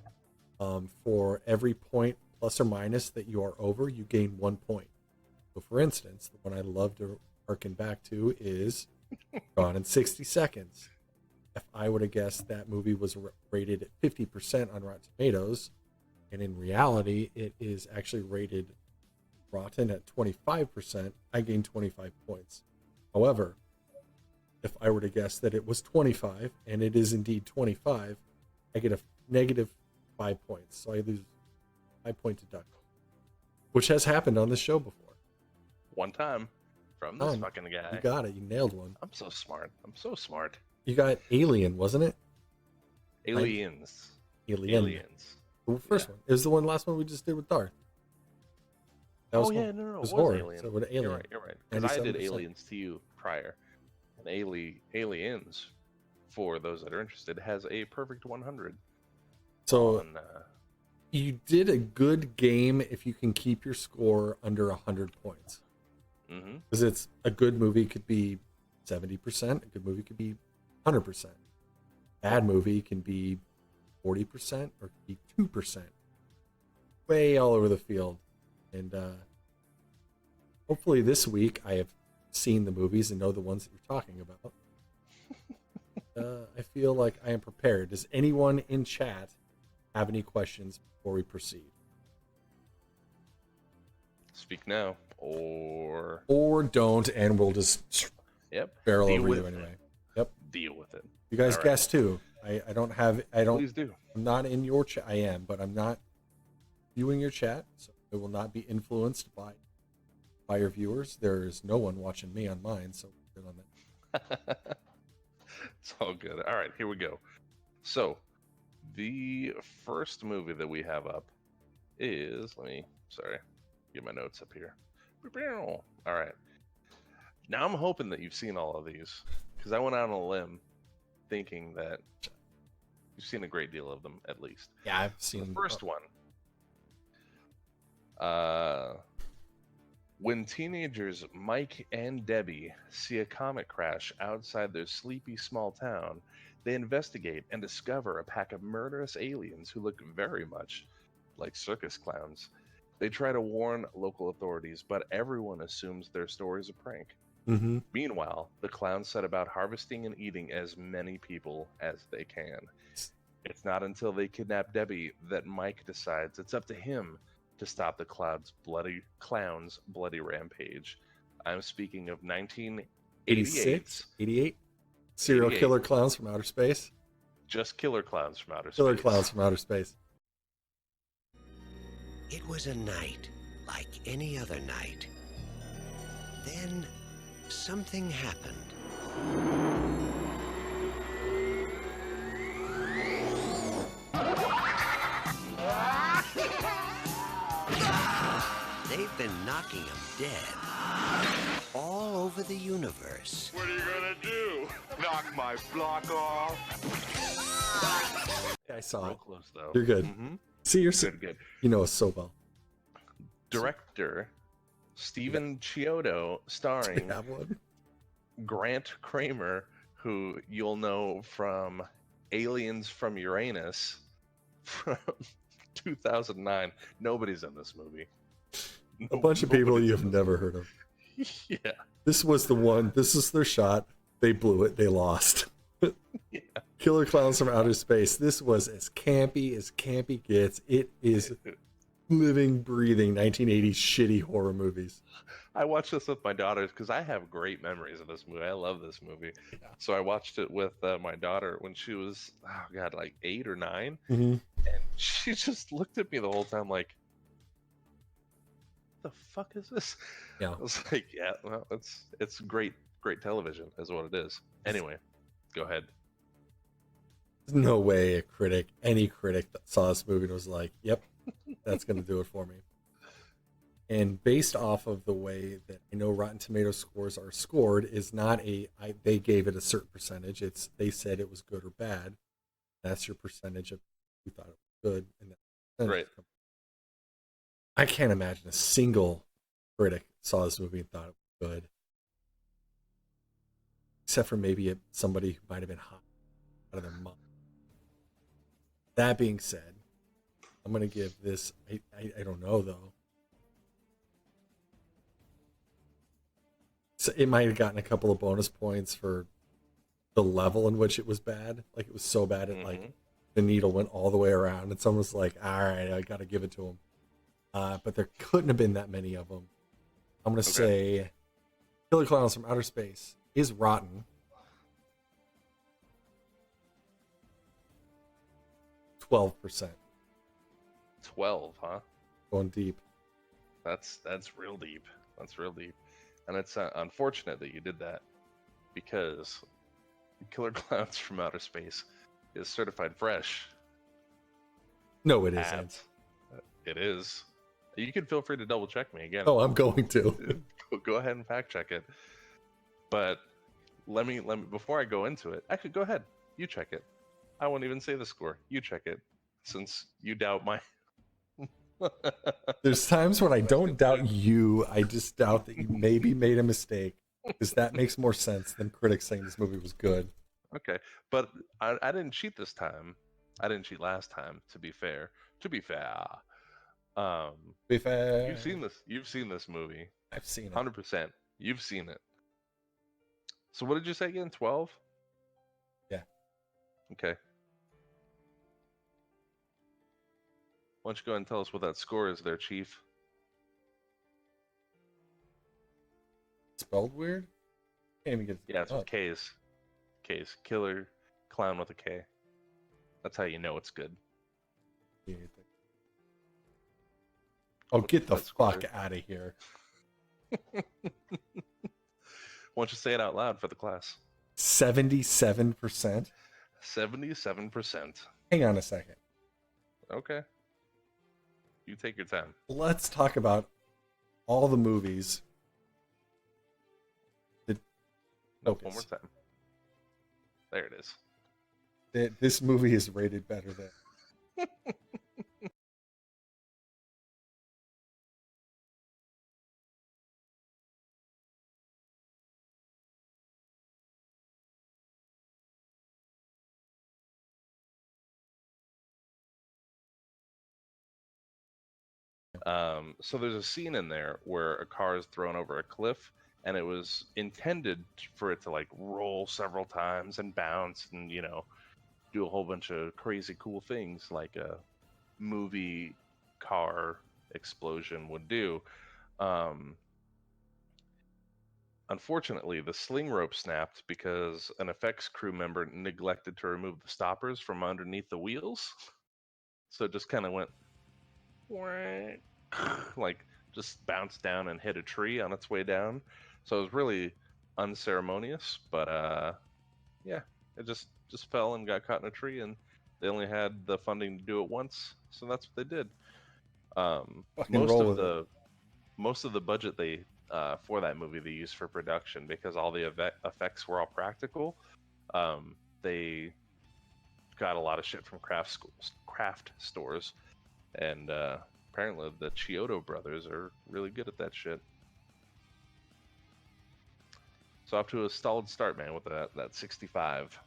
For every point plus or minus that you are over, you gain 1 point. So, for instance, the one I love to harken back to is Gone in 60 Seconds. If I would have guessed that movie was rated at 50% on Rotten Tomatoes, and in reality, it is actually rated rotten at 25%, I gain 25 points. However, if I were to guess that it was 25, and it is indeed 25, I get a negative 5 points. So I lose 5-point deduction, which has happened on this show before. One time from this fucking guy. You got it. You nailed one. I'm so smart. I'm so smart. You got Alien, wasn't it? Aliens. Aliens. The first one. It was the last one we just did with Darth. No, it was was horror. Alien. So with Alien. You're right. Because I did 97%. Aliens to you prior. And Aliens, for those that are interested, has a perfect 100. So you did a good game if you can keep your score under 100 points. Because it's a good movie could be 70%. A good movie could be 100%. Bad movie can be 40% or could be 2%. Way all over the field. And hopefully this week I have seen the movies and know the ones that you're talking about. I feel like I am prepared. Does anyone in chat have any questions before we proceed? Speak now, or don't, and we'll just barrel over you anyway. Yep. Deal with it. You guys guess too. I don't. Please do. I'm not in your chat. I am, but I'm not viewing your chat, so it will not be influenced by your viewers. There is no one watching me on mine, so we're good on that. It's all good. All right, here we go. So, the first movie that we have up is, get my notes up here. All right. Now I'm hoping that you've seen all of these, because I went out on a limb thinking that you've seen a great deal of them, at least. Yeah, I've seen the first one. When teenagers Mike and Debbie see a comet crash outside their sleepy small town, they investigate and discover a pack of murderous aliens who look very much like circus clowns. They try to warn local authorities, but everyone assumes their story is a prank. Mm-hmm. Meanwhile, the clowns set about harvesting and eating as many people as they can. It's not until they kidnap Debbie that Mike decides it's up to him to stop the clown's bloody rampage. I'm speaking of 1986. 88? Serial 88. Killer Clowns from Outer Space? Just Killer Clowns from Outer Space. Killer Clowns from Outer Space. It was a night like any other night. Then something happened. They've been knocking him dead all over the universe. What are you gonna do? Knock my block off? Yeah, I saw Real it. close though. You're good. Mm-hmm. See, you're Good. you know us so well. Director Stephen Chiodo, We starring have one. Grant Kramer, who you'll know from Aliens from Uranus from 2009. Nobody's in this movie. A bunch of people Nobody's you've in this never heard of. movie. Yeah. This was the one. This is their shot. They blew it. They lost. Yeah. Killer Clowns from Outer Space. This was as campy gets. It is living, breathing 1980s shitty horror movies. I watched this with my daughters because I have great memories of this movie. I love this movie. So I watched it with my daughter when she was, oh God, like 8 or 9. Mm-hmm. And she just looked at me the whole time like, the fuck is this? Yeah. I was like, yeah, well, it's great television is what it is. Anyway, go ahead. There's no way any critic that saw this movie was like, yep, that's going to do it for me. And based off of the way that I know Rotten Tomatoes scores are scored is not they gave it a certain percentage. It's they said it was good or bad. That's your percentage of who thought it was good. And that Right. I can't imagine a single critic saw this movie and thought it was good. Except for maybe somebody who might have been hot out of their mind. That being said, I'm going to give this, I don't know though. So it might have gotten a couple of bonus points for the level in which it was bad. Like it was so bad it like the needle went all the way around and someone was like, all right, I got to give it to him. But there couldn't have been that many of them. I'm going to say Killer Clowns from Outer Space is rotten. 12%. 12, huh? Going deep. That's real deep. That's real deep. And it's unfortunate that you did that because Killer Clowns from Outer Space is certified fresh. No, it isn't. It is. You can feel free to double check me again. Oh, I'm going to. Go ahead and fact check it. But let me before I go into it. Actually, go ahead. You check it. I won't even say the score. You check it, since you doubt my. There's times when I don't doubt you. I just doubt that you maybe made a mistake, because that makes more sense than critics saying this movie was good. Okay, but I didn't cheat this time. I didn't cheat last time. To be fair. Be fair. You've seen this. You've seen this movie. I've seen it. 100%. You've seen it. So what did you say again? 12? Yeah. Okay. Why don't you go ahead and tell us what that score is there, Chief? Spelled weird? Can't even get it. Yeah, it's with up. K's. K's. Killer Clown with a K. That's how you know it's good. Oh, get the That score fuck is? out of here. Why don't you say it out loud for the class? 77%? 77%. Hang on a second. Okay. You take your time. Let's talk about all the movies. One more time. There it is. This movie is rated better than. So there's a scene in there where a car is thrown over a cliff, and it was intended for it to like roll several times and bounce and, you know, do a whole bunch of crazy cool things like a movie car explosion would do. Unfortunately, the sling rope snapped because an effects crew member neglected to remove the stoppers from underneath the wheels. So it just kind of went like just bounced down and hit a tree on its way down. So it was really unceremonious, but yeah, it just fell and got caught in a tree, and they only had the funding to do it once, so that's what they did. Fucking Most roll of with it. the budget they for that movie they used for production, because all the effects were all practical. They got a lot of shit from craft stores, and apparently the Chiodo brothers are really good at that shit. So off to a solid start, man, with that 65.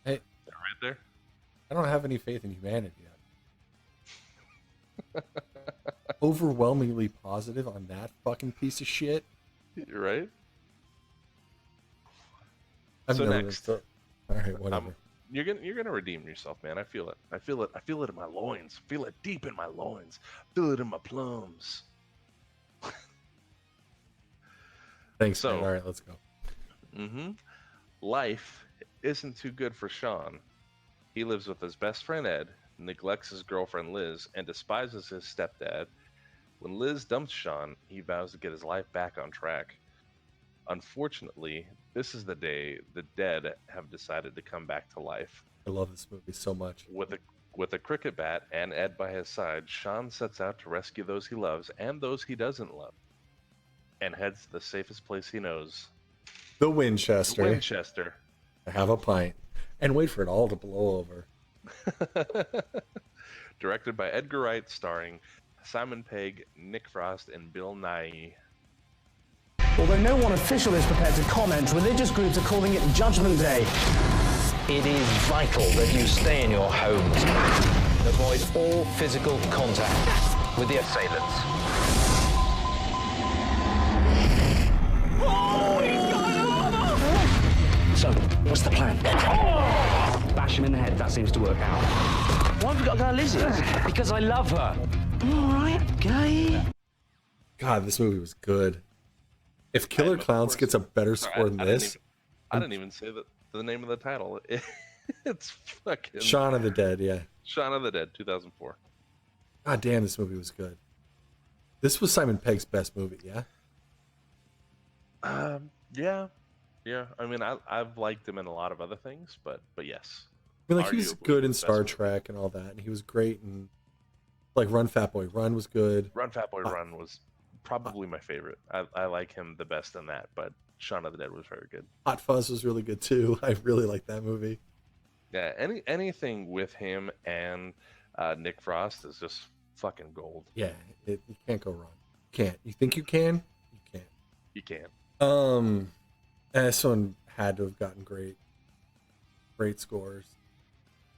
Hey, Is that right there? I don't have any faith in humanity yet. Overwhelmingly positive on that fucking piece of shit. You're right. I've So never next, all right, whatever. you're gonna redeem yourself, man. I feel it. I feel it. I feel it in my loins. Feel it deep in my loins. Feel it in my plums. Thanks, So, man. All right, let's go. Life isn't too good for Sean. He lives with his best friend Ed, neglects his girlfriend Liz, and despises his stepdad. When Liz dumps Sean, he vows to get his life back on track. Unfortunately, this is the day the dead have decided to come back to life. I love this movie so much. With a cricket bat and Ed by his side, Sean sets out to rescue those he loves and those he doesn't love, and heads to the safest place he knows, The Winchester. Winchester. Have a pint and wait for it all to blow over. Directed by Edgar Wright, starring Simon Pegg, Nick Frost, and Bill Nighy. Although no one official is prepared to comment, religious groups are calling it Judgment Day. It is vital that you stay in your homes. Avoid all physical contact with the assailants. So, what's the plan? Bash him in the head, that seems to work out. Why have we got to go to Lizzie's? Because I love her. Alright, gay. God, this movie was good. If Killer Clowns gets a better score than this, I didn't even say the name of the title. It's fucking Shaun of the Dead, yeah. Shaun of the Dead, 2004. God damn, this movie was good. This was Simon Pegg's best movie, yeah? Yeah. I mean, I've liked him in a lot of other things, but yes. I mean, like, he was Arguably good in his best Star movie. Trek and all that, and he was great in, like, Run Fat Boy Run was good. Run Fat Boy Run was probably my favorite. I like him the best in that, but Shaun of the Dead was very good. Hot Fuzz was really good, too. I really liked that movie. Yeah, anything with him and Nick Frost is just fucking gold. Yeah, you can't go wrong. You can't. You think you can? You can't. You can't. And this one had to have gotten great scores.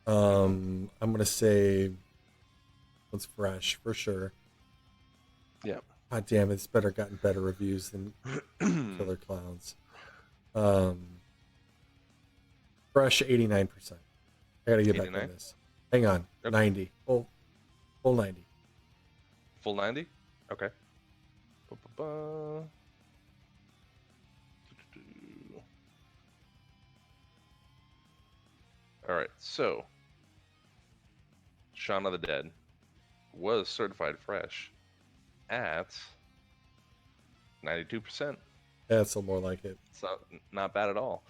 I'm gonna say it's fresh for sure. Yeah. God damn it, it's gotten better reviews than Killer Clowns. Fresh 89%. I gotta get back 89? on this. Hang on. Yep. 90. Full 90. Full 90? Okay. Ba-ba-ba. All right, so Shaun of the Dead was certified fresh at 92%. That's a little more like it. It's not bad at all.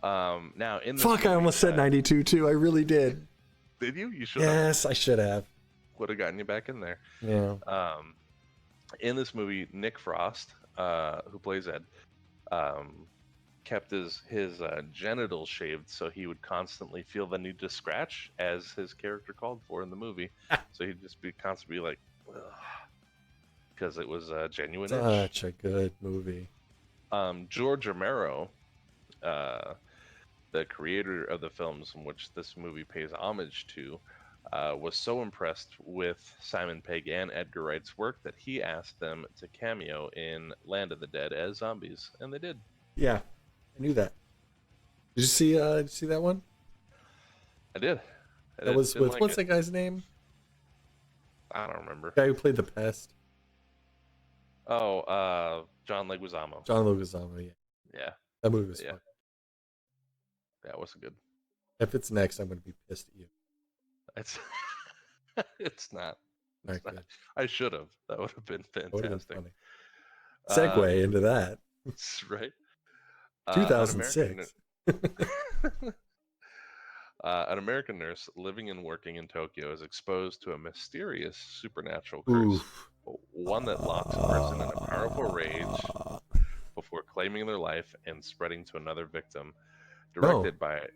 Now in this Fuck, I movie, almost said 92 too. I really did. Did you? You should have. Yes, I should have. Would have gotten you back in there. Yeah. In this movie, Nick Frost, who plays Ed, kept his genitals shaved so he would constantly feel the need to scratch, as his character called for in the movie. So he'd just be constantly like, because it was a genuine itch. Such a good movie. George Romero, the creator of the films in which this movie pays homage to, was so impressed with Simon Pegg and Edgar Wright's work that he asked them to cameo in Land of the Dead as zombies, and they did. Yeah, I knew that. Did you see that one? I did. That was with what's that guy's name? I don't remember. The guy who played the Pest. Oh, John Leguizamo. John Leguizamo. Yeah, Yeah, that movie was yeah. fun. That was good. If it's next, I'm gonna be pissed at you. It's it's not. Not good. I should have. That would have been That would have fantastic. been funny. Segue into that. Right? An American 2006. An American nurse living and working in Tokyo is exposed to a mysterious supernatural curse, Oof. one that locks a person in a powerful rage before claiming their life and spreading to another victim. Directed by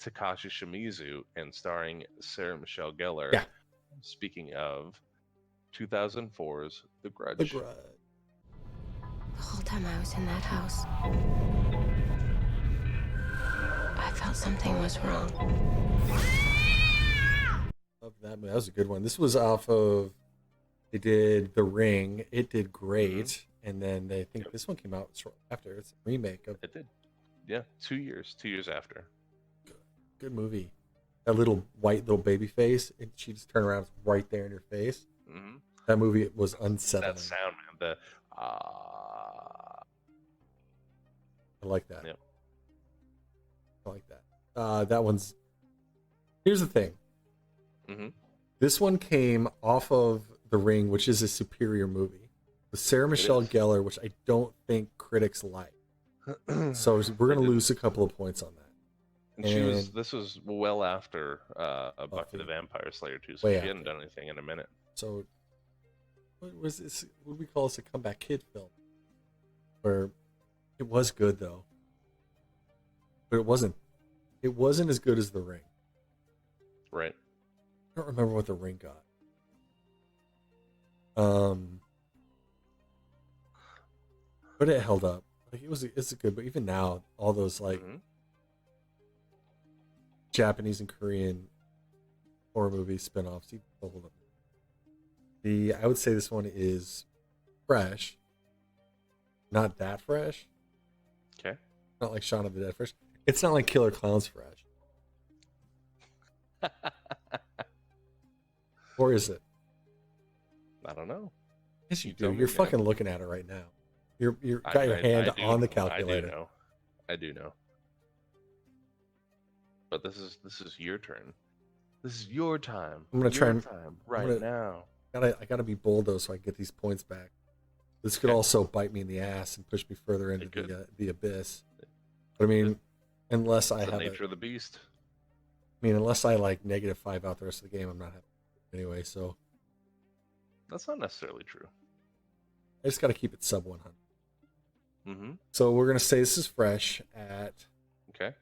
Takashi Shimizu and starring Sarah Michelle Gellar. Yeah. Speaking of 2004's The Grudge. The Grudge. The whole time I was in that house, I felt something was wrong. Love that. That was a good one. This was off of. They did The Ring. It did great, and then they think this one came out shortly after. It's a remake of. It did. Yeah, 2 years. 2 years after. Good movie. That little white little baby face, and she just turned around, it's right there in your face. Mm-hmm. That movie was unsettling. That sound, man. I like that. Yep. I like that. That one's. Here's the thing. Mm-hmm. This one came off of The Ring, which is a superior movie, with Sarah Michelle Gellar, which I don't think critics like. So we're gonna lose a couple of points on that. And this was well after Buffy the Vampire Slayer too, so she hadn't done anything in a minute. So what was this? What do we call this? A comeback kid film? Where it was good though, but it wasn't. It wasn't as good as The Ring. Right. I don't remember what The Ring got. But it held up. Like it's good, but even now, all those like Japanese and Korean horror movie spin-offs, you hold up. I would say this one is fresh. Not that fresh. Okay. Not like Shaun of the Dead fresh. It's not like Killer Clowns fresh. Or is it? I don't know. Yes, you do. You're fucking looking at it right now. You're got your hand on the calculator. I do know. But this is your turn. This is your time. I'm gonna try and now. I gotta be bold though, so I can get these points back. This could also bite me in the ass and push me further into the abyss. But I mean, unless I have the nature of the beast. I mean, unless I like -5 out the rest of the game, I'm not happy anyway. So that's not necessarily true. I just got to keep it sub 100. Mm-hmm. So we're gonna say this is fresh at. Okay.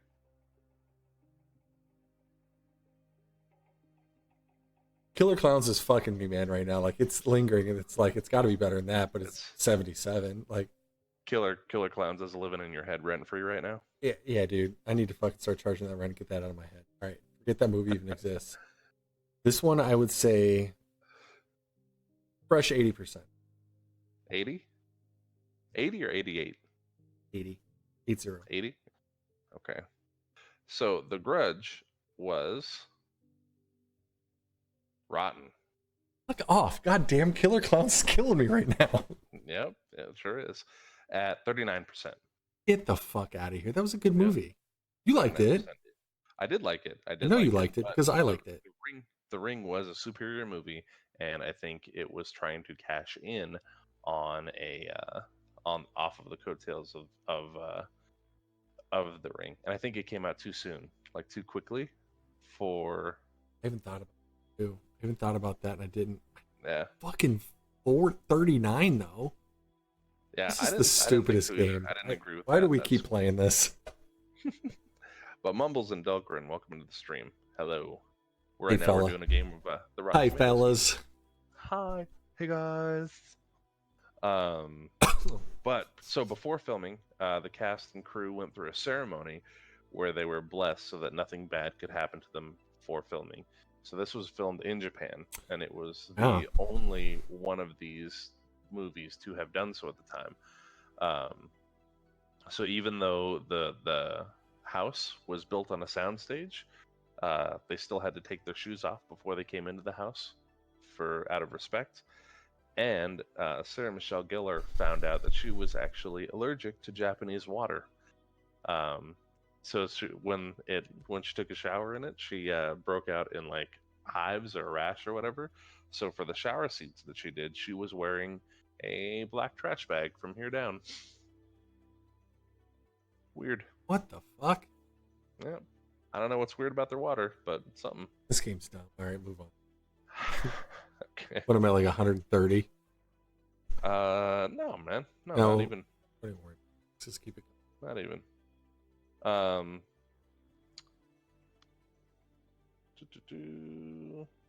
Killer Clowns is fucking me, man, right now. Like, it's lingering, and it's like, it's got to be better than that, but it's 77. Like, Killer Clowns is living in your head rent-free right now? Yeah, dude. I need to fucking start charging that rent and get that out of my head. All right. Forget that movie even exists. This one, I would say, fresh 80%. 80? 80 or 88? 80. 80. 80? Okay. So, The Grudge was... rotten. Fuck off. Goddamn, Killer Clowns is killing me right now. Yep, it sure is. At 39%. Get the fuck out of here. That was a good movie. You liked it. I did like it. I know you liked it because I liked it. The Ring was a superior movie, and I think it was trying to cash in on off of the coattails of The Ring, and I think it came out too soon, like too quickly. I haven't thought about that, and I didn't. Yeah. Fucking 439 though. Yeah, this is the stupidest game. I didn't agree with that. Why do we keep playing this? But Mumbles and Delgrin, welcome to the stream. Hello. We're doing a game of the Rotten Hi, Tomatoes. fellas. Hi. Hey, guys. But so before filming, the cast and crew went through a ceremony where they were blessed so that nothing bad could happen to them before filming. So this was filmed in Japan, and it was the only one of these movies to have done so at the time. So even though the house was built on a soundstage, they still had to take their shoes off before they came into the house out of respect. And Sarah Michelle Gellar found out that she was actually allergic to Japanese water. So when she took a shower in it, she broke out in like hives or a rash or whatever. So for the shower scenes that she did, she was wearing a black trash bag from here down. Weird. What the fuck? Yeah. I don't know what's weird about their water, but something. This game's dumb. All right, move on. Okay. What am I, like 130? No, man. No, No. not even. Don't even worry. Let's just keep it. Not even.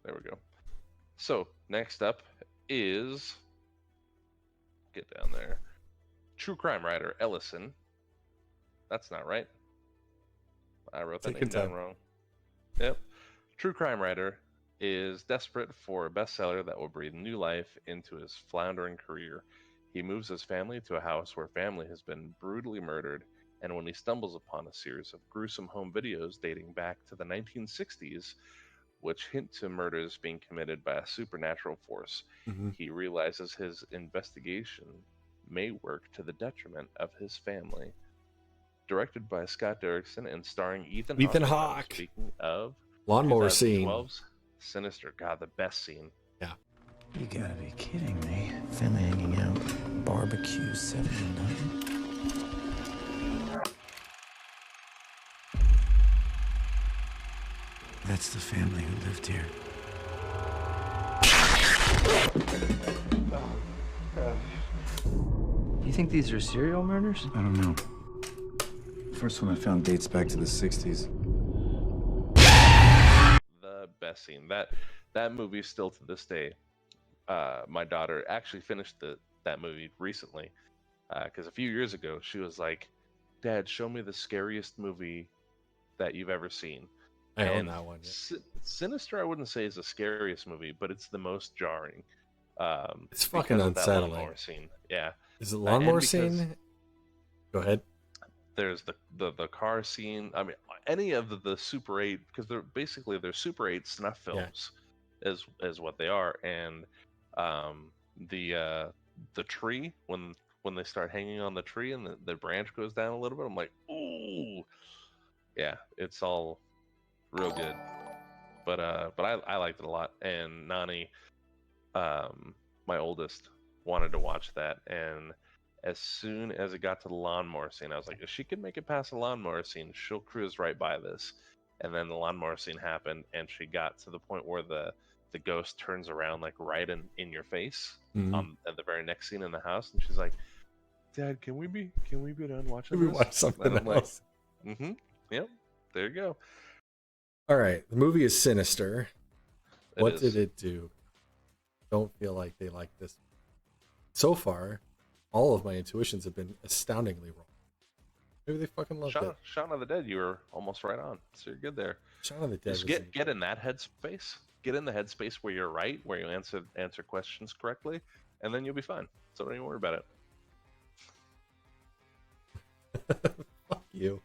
There we go. So next up is, get down there, true crime writer Ellison. That's not right. I wrote that Take your name down time. wrong. Yep. True crime writer is desperate for a bestseller that will breathe new life into his floundering career. He moves his family to a house where family has been brutally murdered, and when he stumbles upon a series of gruesome home videos dating back to the 1960s, which hint to murders being committed by a supernatural force, he realizes his investigation may work to the detriment of his family. Directed by Scott Derrickson and starring Ethan Hawke. Speaking of Lawnmower scene. 2012's Sinister. God, the best scene. Yeah. You gotta be kidding me. Family hanging out. Barbecue 79. That's the family who lived here. You think these are serial murders? I don't know. First one I found dates back to the 60s. The best scene. That movie still to this day. My daughter actually finished that movie recently, because a few years ago she was like, "Dad, show me the scariest movie that you've ever seen." I own that one. Yeah. Sinister, I wouldn't say is the scariest movie, but it's the most jarring. It's fucking because of that unsettling. lawnmower scene. Yeah. Is it lawnmower because scene? Go ahead. There's the car scene. I mean, any of the Super 8, because they're Super 8 snuff films, is what they are. And the tree, when they start hanging on the tree and the branch goes down a little bit, I'm like, ooh, yeah, it's all real good. But I liked it a lot. And Nani, my oldest, wanted to watch that, and as soon as it got to the lawnmower scene, I was like, if she can make it past the lawnmower scene, she'll cruise right by this. And then the lawnmower scene happened, and she got to the point where the ghost turns around, like right in your face, at the very next scene in the house, and she's like, "Dad, can we be done watching Can we this?" watch something And I'm else? like, yep, there you go. All right. The movie is Sinister. What is. did it do? Don't feel like they like this. So far, all of my intuitions have been astoundingly wrong. Maybe they fucking loved it. Shaun of the Dead, you were almost right on, so you're good there. Shaun of the Dead. Just get in that headspace. Get in the headspace where you're right, where you answer questions correctly, and then you'll be fine. So don't even worry about it. Fuck you.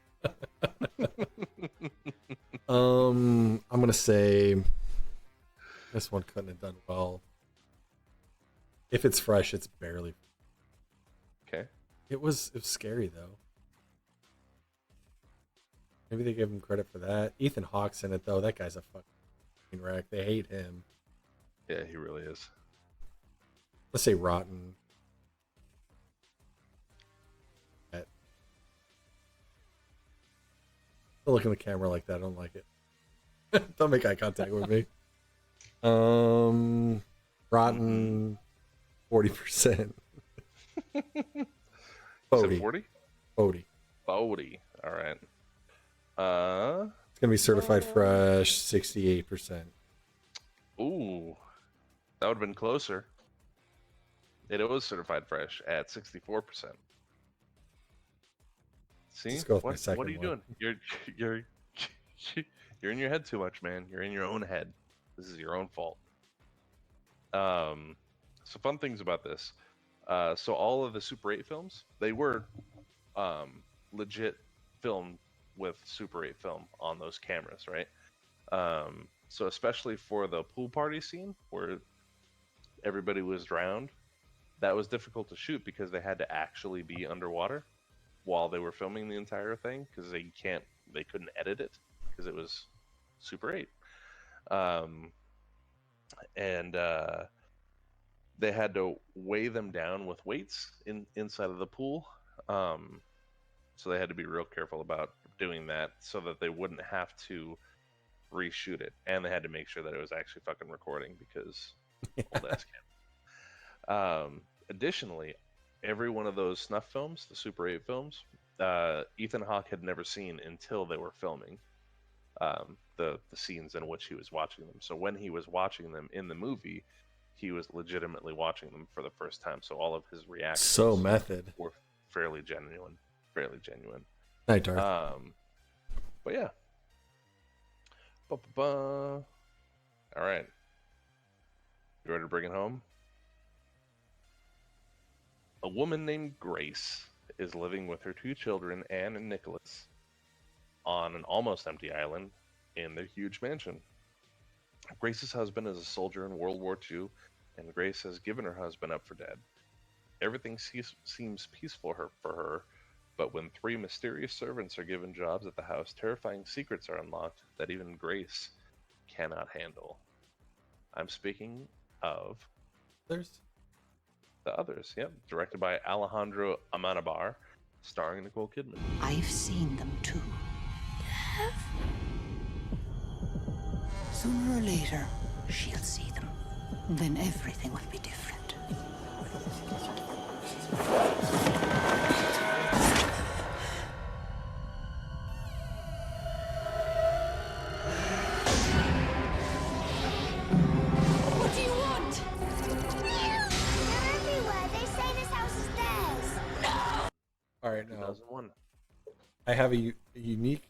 I'm gonna say this one couldn't have done well. If it's fresh, it's barely. Okay. It was scary though. Maybe they give him credit for that. Ethan Hawke's in it though. That guy's a fucking wreck. They hate him. Yeah, he really is. Let's say rotten. Don't look in the camera like that. I don't like it. Don't make eye contact with me. Rotten 40%. 40. 40? 40. 40. All right. It's gonna be certified fresh 68%. Ooh, that would have been closer. It was certified fresh at 64%. See, Let's go with my second what are you one. doing? You're in your head too much, man. You're in your own head. This is your own fault. So fun things about this. So all of the Super 8 films, they were legit filmed with Super 8 film on those cameras, right? So especially for the pool party scene where everybody was drowned, that was difficult to shoot because they had to actually be underwater while they were filming the entire thing because they couldn't edit it because it was Super 8. and they had to weigh them down with weights inside of the pool. So they had to be real careful about doing that so that they wouldn't have to reshoot it, and they had to make sure that it was actually fucking recording because old ass additionally, every one of those snuff films, the Super 8 films, Ethan Hawke had never seen until they were filming the scenes in which he was watching them. So when he was watching them in the movie, he was legitimately watching them for the first time. So all of his reactions So method. were fairly genuine. Fairly genuine. Night, Darth. But yeah. All right. You ready to bring it home? A woman named Grace is living with her 2 children, Anne and Nicholas, on an almost empty island in their huge mansion. Grace's husband is a soldier in World War II, and Grace has given her husband up for dead. Everything seems peaceful for her, but when 3 mysterious servants are given jobs at the house, terrifying secrets are unlocked that even Grace cannot handle. I'm speaking of There's The Others, yep, directed by Alejandro Amenabar, starring Nicole Kidman. I've seen them too. Sooner or later, she'll see them. Then everything will be different. What do you want? They're everywhere. They say this house is theirs. all right. Now 2001. I have a unique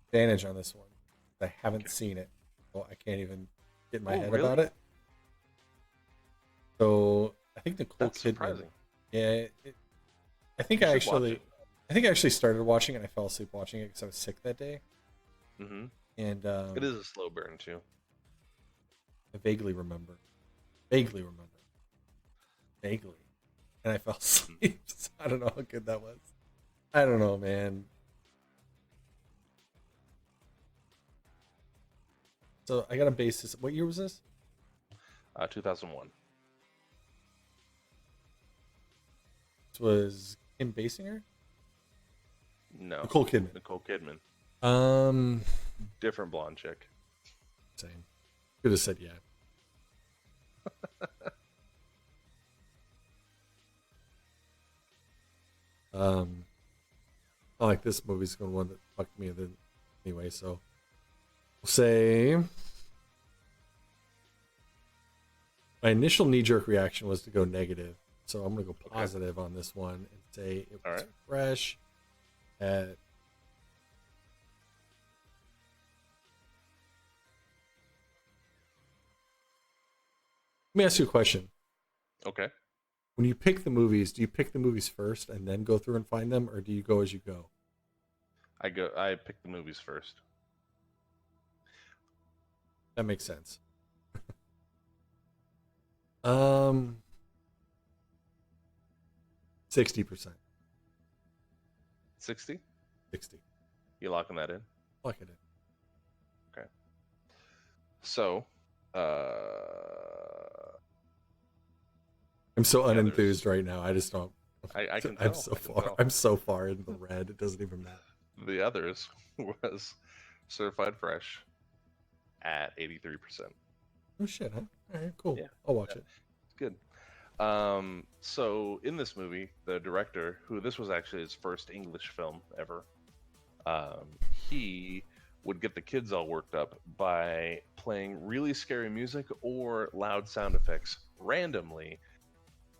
advantage on this one. I haven't seen it, so I can't even get my head really? about it. So I think Nicole That's Kidman. surprising. Yeah, I think You I should watch actually, it. I think I actually started watching it and I fell asleep watching it because I was sick that day. Mm-hmm. And It is a slow burn too. I vaguely remember, and I fell asleep. So I don't know how good that was. I don't know, man. So I got a basis. What year was this? 2001. This was Kim Basinger? No. Nicole Kidman. Nicole Kidman. Different blonde chick. Same. Could have said yeah. I like this movie's going one that fucked me anyway, so we'll say my initial knee-jerk reaction was to go negative, so I'm gonna go positive on this one and say it was fresh at Let me ask you a question. Okay. When you pick the movies, do you pick the movies first and then go through and find them, or do you go as you go? I pick the movies first. That makes sense. 60%. 60? 60. You locking that in? Lock it in. Okay. So, I'm so unenthused right now. I just don't. I can tell. I'm so far. I'm so far in the red. It doesn't even matter. The Others was certified fresh at 83%. Oh shit! Huh? All right, cool. Yeah. I'll watch it. It's good. So in this movie, the director, who this was actually his first English film ever, he would get the kids all worked up by playing really scary music or loud sound effects randomly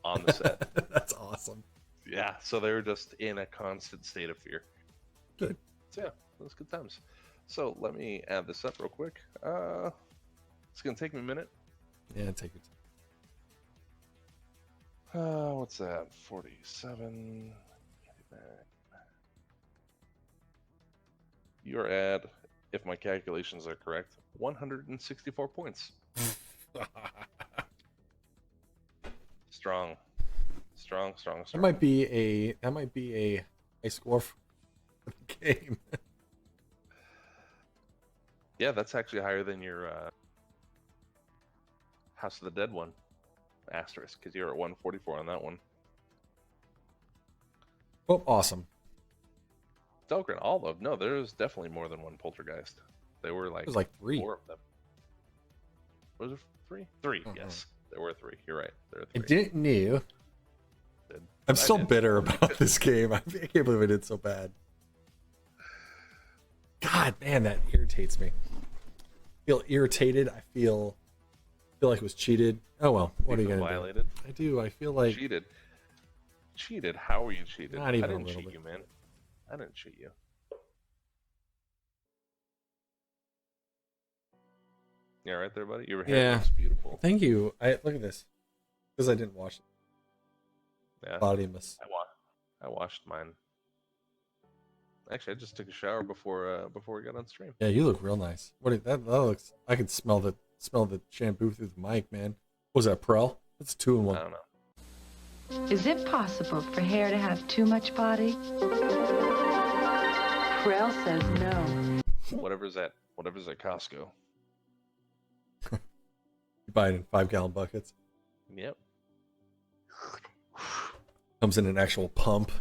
on the set. That's awesome. Yeah, so they were just in a constant state of fear. Good. So yeah, it was good times. So let me add this up real quick. It's gonna take me a minute. Yeah, take your time. What's that? 47. You're at, if my calculations are correct, 164 points. Strong. That might be a high score for the game. Yeah, that's actually higher than your House of the Dead one. Asterisk, because you're at 144 on that one. Oh, awesome. Dahlgren, all of no, there's definitely more than one poltergeist. There were like, There's like 3. 4 of them. Was there 3? 3, yes. There were 3. You're right. There are 3. I didn't know. Did. I'm I still did. bitter about this game. I can't believe I did so bad. God, man, that irritates me. I feel irritated. I feel like it was cheated. Oh well, what are you gonna Violated? do? I do. I feel like Cheated. Cheated? How were you cheated? Not even I a didn't little cheat bit. you, man. I didn't cheat you. Yeah, right there, buddy. Your hair Yeah. looks beautiful. Thank you. I look at this because I didn't wash it. Yeah. Body mist. I washed mine. Actually, I just took a shower before we got on stream. Yeah, you look real nice. That looks? I can smell the shampoo through the mic, man. What was that, Prel? That's 2 in 1. I don't know. Is it possible for hair to have too much body? Prel says no. Whatever's at Costco. You buy it in 5-gallon buckets. Yep. Comes in an actual pump,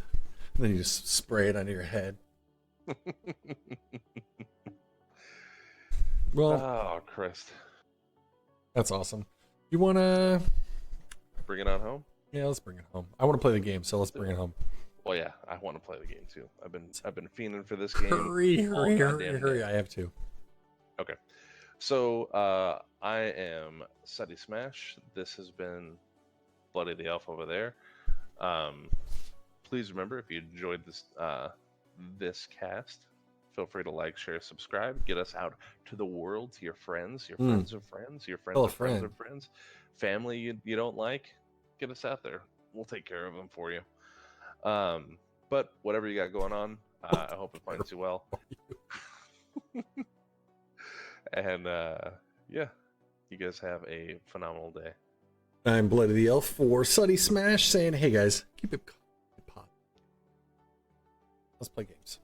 and then you just spray it under your head. Well, Oh, Christ. that's awesome. You wanna? Bring it on home? Yeah, let's bring it home. I want to play the game, so let's bring it home. Well, yeah, I want to play the game too. I've been fiending for this game. Hurry, all hurry, goddamn hurry, hurry! day. I have to. Okay. So, I am SuttySmash. This has been Bloody the Elf over there. Please remember, if you enjoyed this cast, feel free to like, share, subscribe. Get us out to the world, to your friends, your friends of friends, your friends Tell a of friends friend. of friends, family you don't like. Get us out there. We'll take care of them for you. But whatever you got going on, I hope it finds you well. And yeah, you guys have a phenomenal day. I'm Bloody the Elf for SuttySmash saying, hey guys, keep it pop. Let's play games.